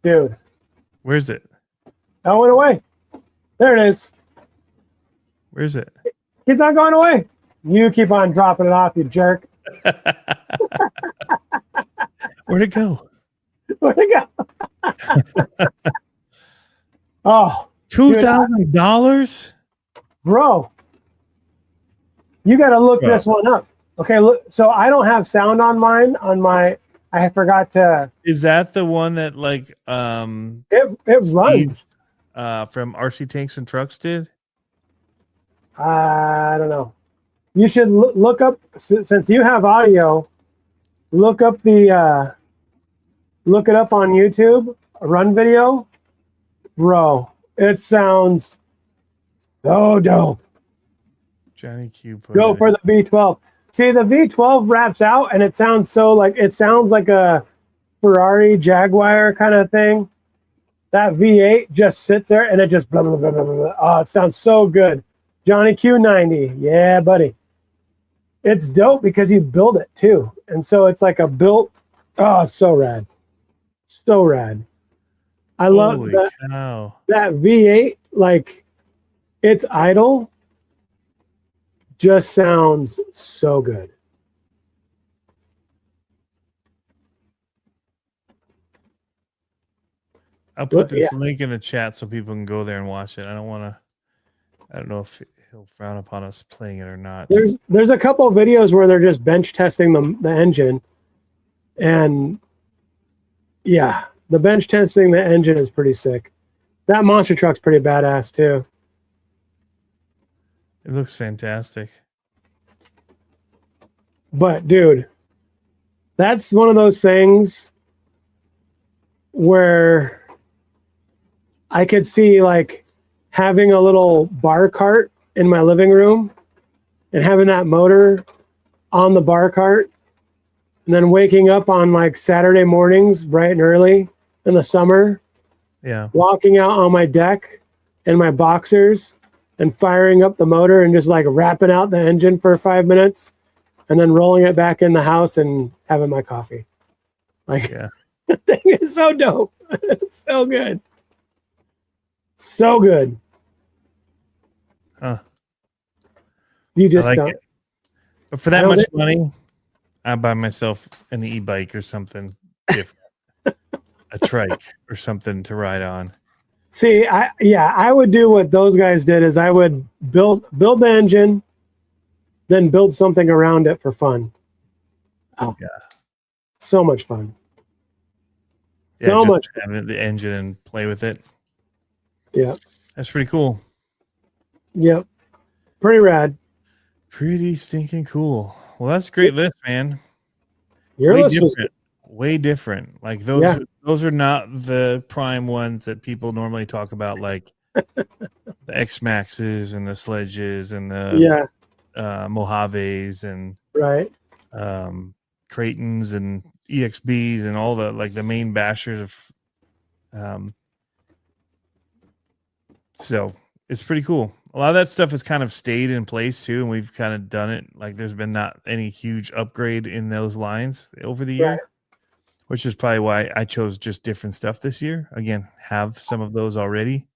Dude. Where's it? That went away. There it is. Where's it? It's not going away. You keep on dropping it off, you jerk. Where'd it go? Where'd it go? Oh. $2,000? Bro. You got to look this one up. Okay, look. So I don't have sound on mine. I forgot to. Is that the one that like it runs from RC Tanks and Trucks did? I don't know. You should look up, since you have audio. Look it up on YouTube. A run video, bro. It sounds so dope. Johnny Q. Go for the V12. See, the V12 wraps out and it sounds like a Ferrari Jaguar kind of thing. That V8 just sits there and it just blah, blah, blah, blah, blah. Oh, it sounds so good. Johnny Q90. Yeah, buddy. It's dope because you build it too. And so it's like a built, oh, it's so rad. So rad. I love that V8, like it's idle. Just sounds so good. I'll put this link in the chat so people can go there and watch it. I don't know if he'll frown upon us playing it or not. There's a couple of videos where they're just bench testing the engine. And yeah, the bench testing the engine is pretty sick. That monster truck's pretty badass too. It looks fantastic. But dude, that's one of those things where I could see like having a little bar cart in my living room and having that motor on the bar cart And then waking up on like Saturday mornings, bright and early in the summer, Yeah. walking out on my deck in my boxers and firing up the motor and just like wrapping out the engine for 5 minutes and then rolling it back in the house and having my coffee. Like, Yeah. the thing is so dope. It's so good. So good. Huh. You I just like don't. it. But for that don't much think- money, I buy myself an e-bike or something different. A trike or something to ride on. See, I would do what those guys did is I would build the engine, then build something around it for fun. Oh, Yeah. So much fun. Yeah, So just much. have the engine and play with it. Yeah. That's pretty cool. Yep. Pretty rad. Pretty stinking cool. Well, that's a great list, man. Your Way list was different. Way different. Like those Yeah. those are not the prime ones that people normally talk about, like the X Maxes and the Sledges and the Mojaves and right. Creightons and EXBs and all the like the main bashers of so it's pretty cool. A lot of that stuff has kind of stayed in place too, and we've kind of done it. Like there's been not any huge upgrade in those lines over the year, Right. which is probably why I chose just different stuff this year. Again, have some of those already.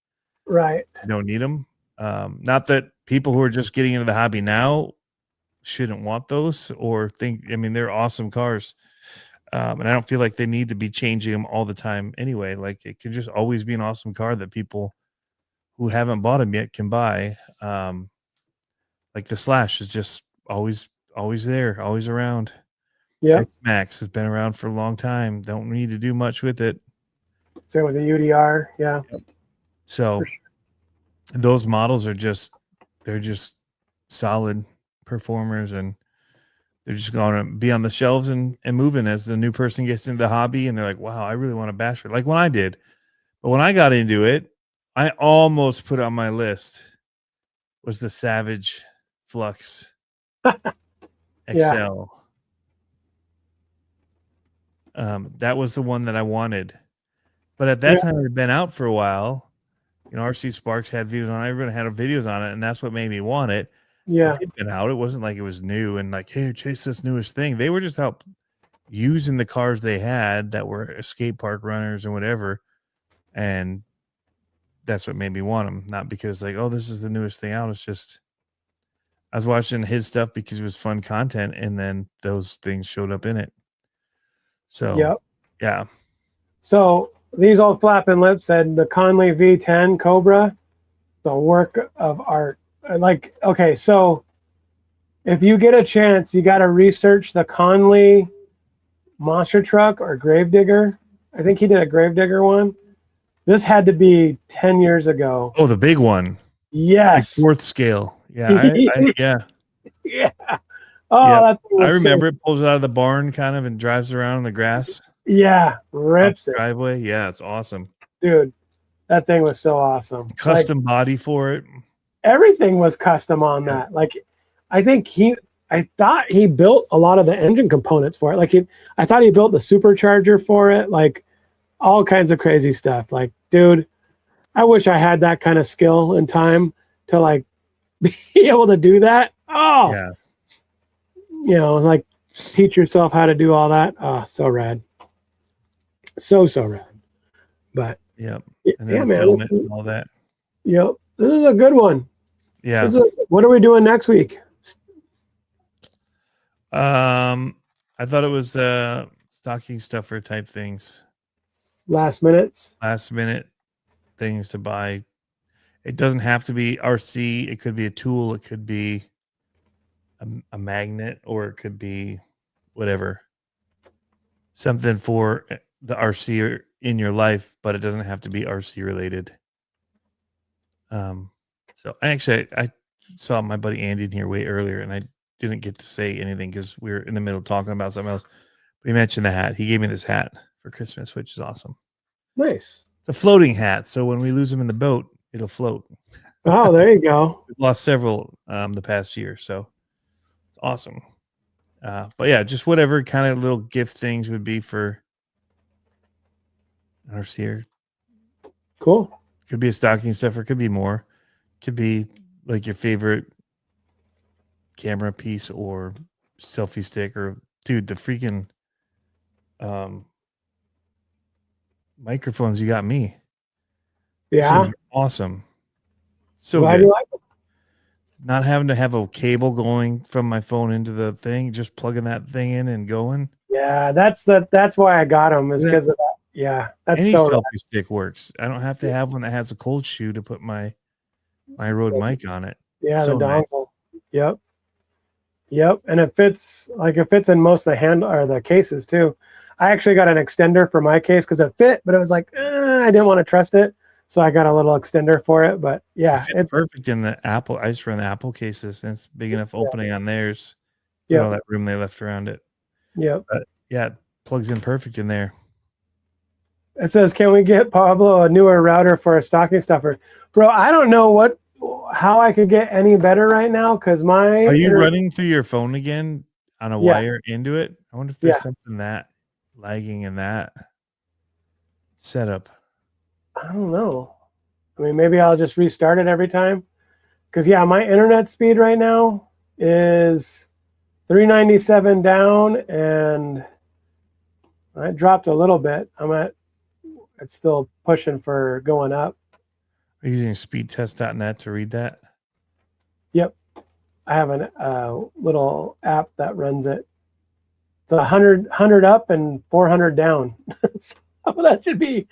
Right. I don't need them. Not that people who are just getting into the hobby now shouldn't want those or think, I mean, they're awesome cars. And I don't feel like they need to be changing them all the time anyway. Like it could just always be an awesome car that people who haven't bought them yet can buy. Like the Slash is just always there, always around. Yeah. Max has been around for a long time. Don't need to do much with it. Same with the UDR. Yeah. So those models are they're just solid performers, and they're just going to be on the shelves and moving as the new person gets into the hobby. And they're like, wow, I really want a basher. Like when I did. But when I got into it, I almost put on my list was the Savage Flux XL. That was the one that I wanted. But at that time, it had been out for a while. You know, RC Sparks had videos on it. Everyone had videos on it, and that's what made me want it. Yeah. It had been out. It wasn't like it was new and like, hey, chase this newest thing. They were just out using the cars they had that were escape park runners and whatever. And that's what made me want them. Not because like, oh, this is the newest thing out. It's just I was watching his stuff because it was fun content, and then those things showed up in it. So, yeah. So these old flapping lips said the Conley V10 Cobra, the work of art. Like, okay, so if you get a chance, you got to research the Conley monster truck or Gravedigger. I think he did a Gravedigger one. This had to be 10 years ago. Oh, the big one. Yes. Like fourth scale. Yeah. Yeah. Yeah. Oh, I remember it pulls it out of the barn kind of and drives around in the grass. Yeah. Rips it. Driveway. Yeah. It's awesome. Dude, that thing was so awesome. Custom body for it. Everything was custom on that. Like, I thought he built a lot of the engine components for it. Like I thought he built the supercharger for it. Like all kinds of crazy stuff. Like, dude, I wish I had that kind of skill and time to like be able to do that. Oh, yeah. You know, like teach yourself how to do all that. Oh, so rad. So rad. But yep. And yeah, then man, film it and all that. Yep. This is a good one. Yeah. What are we doing next week? I thought it was stocking stuffer type things. Last minute things to buy. It doesn't have to be RC. It could be a tool. It could be a magnet, or it could be whatever. Something for the RC in your life, but it doesn't have to be RC related. So I saw my buddy Andy in here way earlier, and I didn't get to say anything because we were in the middle of talking about something else. But he mentioned the hat. He gave me this hat for Christmas, which is awesome. Nice. It's a floating hat, so when we lose him in the boat, it'll float. Oh, there you go. We've lost several the past year, so it's awesome. But yeah, just whatever kind of little gift things would be for our here. Cool. Could be a stocking stuffer, could be more. Could be like your favorite camera piece or selfie stick, or dude, the freaking microphones you got me. Yeah. Awesome. So Glad good. you like them. Not having to have a cable going from my phone into the thing, just plugging that thing in and going. Yeah, that's why I got them, is because of that. Yeah, that's Any so selfie stick works. I don't have to have one that has a cold shoe to put my Rode mic on it. yeah, So the dongle. nice. Yep, and it fits in most of the handle or the cases too. I actually got an extender for my case because it fit, but it was like I didn't want to trust it, so I got a little extender for it. But yeah, It's perfect in the Apple. I just run the Apple cases, and it's big enough opening on theirs. Yeah, all that room they left around it. Yep. Yeah, it plugs in perfect in there. It says, "Can we get Pablo a newer router for a stocking stuffer?" Bro, I don't know how I could get any better right now because my. Are you running through your phone again on a wire into it? I wonder if there's something that lagging in that setup. I don't know. I mean, maybe I'll just restart it every time. Because yeah, my internet speed right now is 397 down, and I dropped a little bit. It's still pushing for going up. Are you using speedtest.net to read that? Yep. I have a little app that runs it. It's 100 up and 400 down. So that should be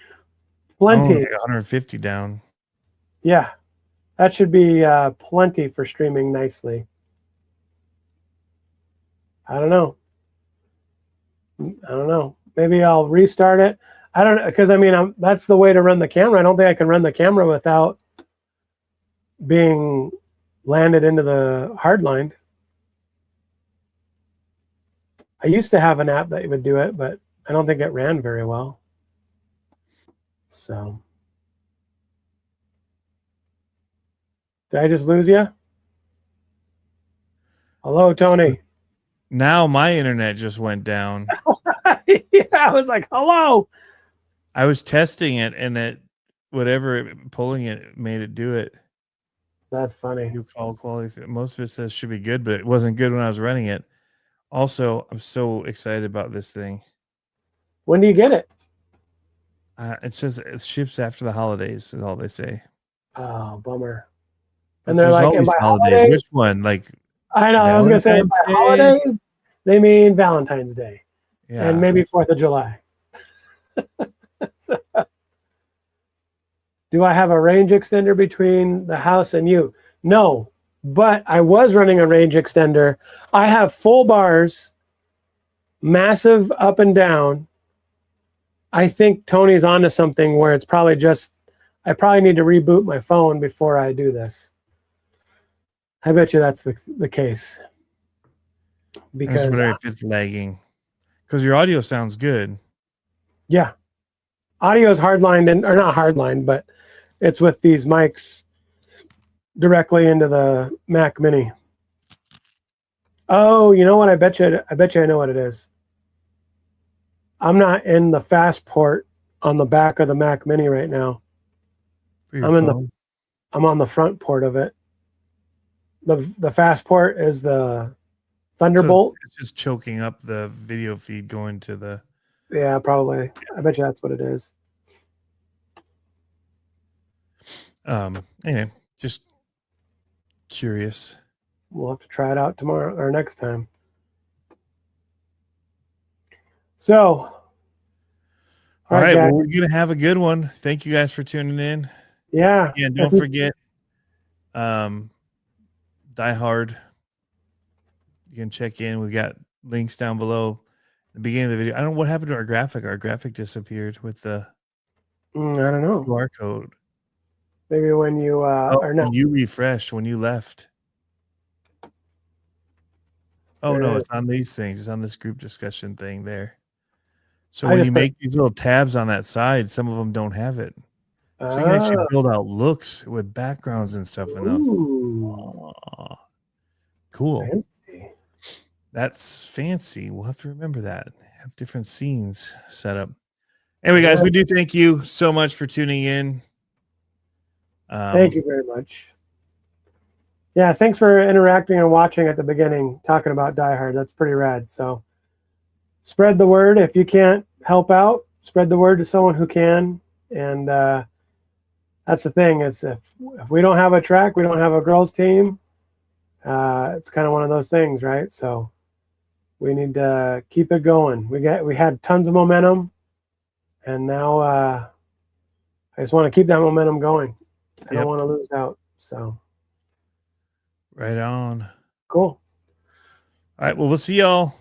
plenty. Like 150 down. Yeah. That should be plenty for streaming nicely. I don't know. Maybe I'll restart it. I don't know, because I mean, that's the way to run the camera. I don't think I can run the camera without being landed into the hardline. I used to have an app that would do it, but I don't think it ran very well. So, did I just lose you? Hello, Tony. Now my internet just went down. Yeah, I was like, hello. I was testing it, and pulling it made it do it. That's funny. New call quality. Most of it says should be good, but it wasn't good when I was running it. Also, I'm so excited about this thing. When do you get it? It says it ships after the holidays, is all they say. Oh, bummer. And they're like, and by holidays, which one? Like, I know. I was going to say by holidays, they mean Valentine's Day. Yeah. And maybe 4th of July. So, do I have a range extender between the house and you? No, but I was running a range extender. I have full bars, massive up and down. I think Tony's onto something where it's probably I probably need to reboot my phone before I do this. I bet you that's the case. Because I was wondering if it's lagging. Because your audio sounds good. Yeah. Audio is hardlined, or not hardlined, but it's with these mics directly into the Mac Mini. Oh, you know what? I bet you I know what it is. I'm not in the fast port on the back of the Mac Mini right now. I'm on the front port of it. The fast port is the Thunderbolt. So it's just choking up the video feed going to the. Yeah, probably. I bet you that's what it is. Anyway, just curious. We'll have to try it out tomorrow or next time. So, all right, well, we're gonna have a good one. Thank you guys for tuning in. Yeah. Yeah, don't forget, Die Hard. You can check in. We got links down below the beginning of the video. I don't know what happened to our graphic. Our graphic disappeared with the I don't know. QR code. Maybe when you or no. When you refreshed, when you left. Oh no, it's on these things. It's on this group discussion thing there. So when you make these little tabs on that side, some of them don't have it. So you can actually build out looks with backgrounds and stuff in those. Ooh. Cool. Fancy. That's fancy. We'll have to remember that. Have different scenes set up. Anyway, guys, we do thank you so much for tuning in. Thank you very much. Yeah, thanks for interacting and watching at the beginning, talking about Die Hard. That's pretty rad. So spread the word. If you can't help out, spread the word to someone who can. And that's the thing. It's if we don't have a track, we don't have a girls team. It's kind of one of those things, right? So we need to keep it going. We had tons of momentum, and now I just want to keep that momentum going. I don't want to lose out. So right on. Cool. All right. Well, we'll see y'all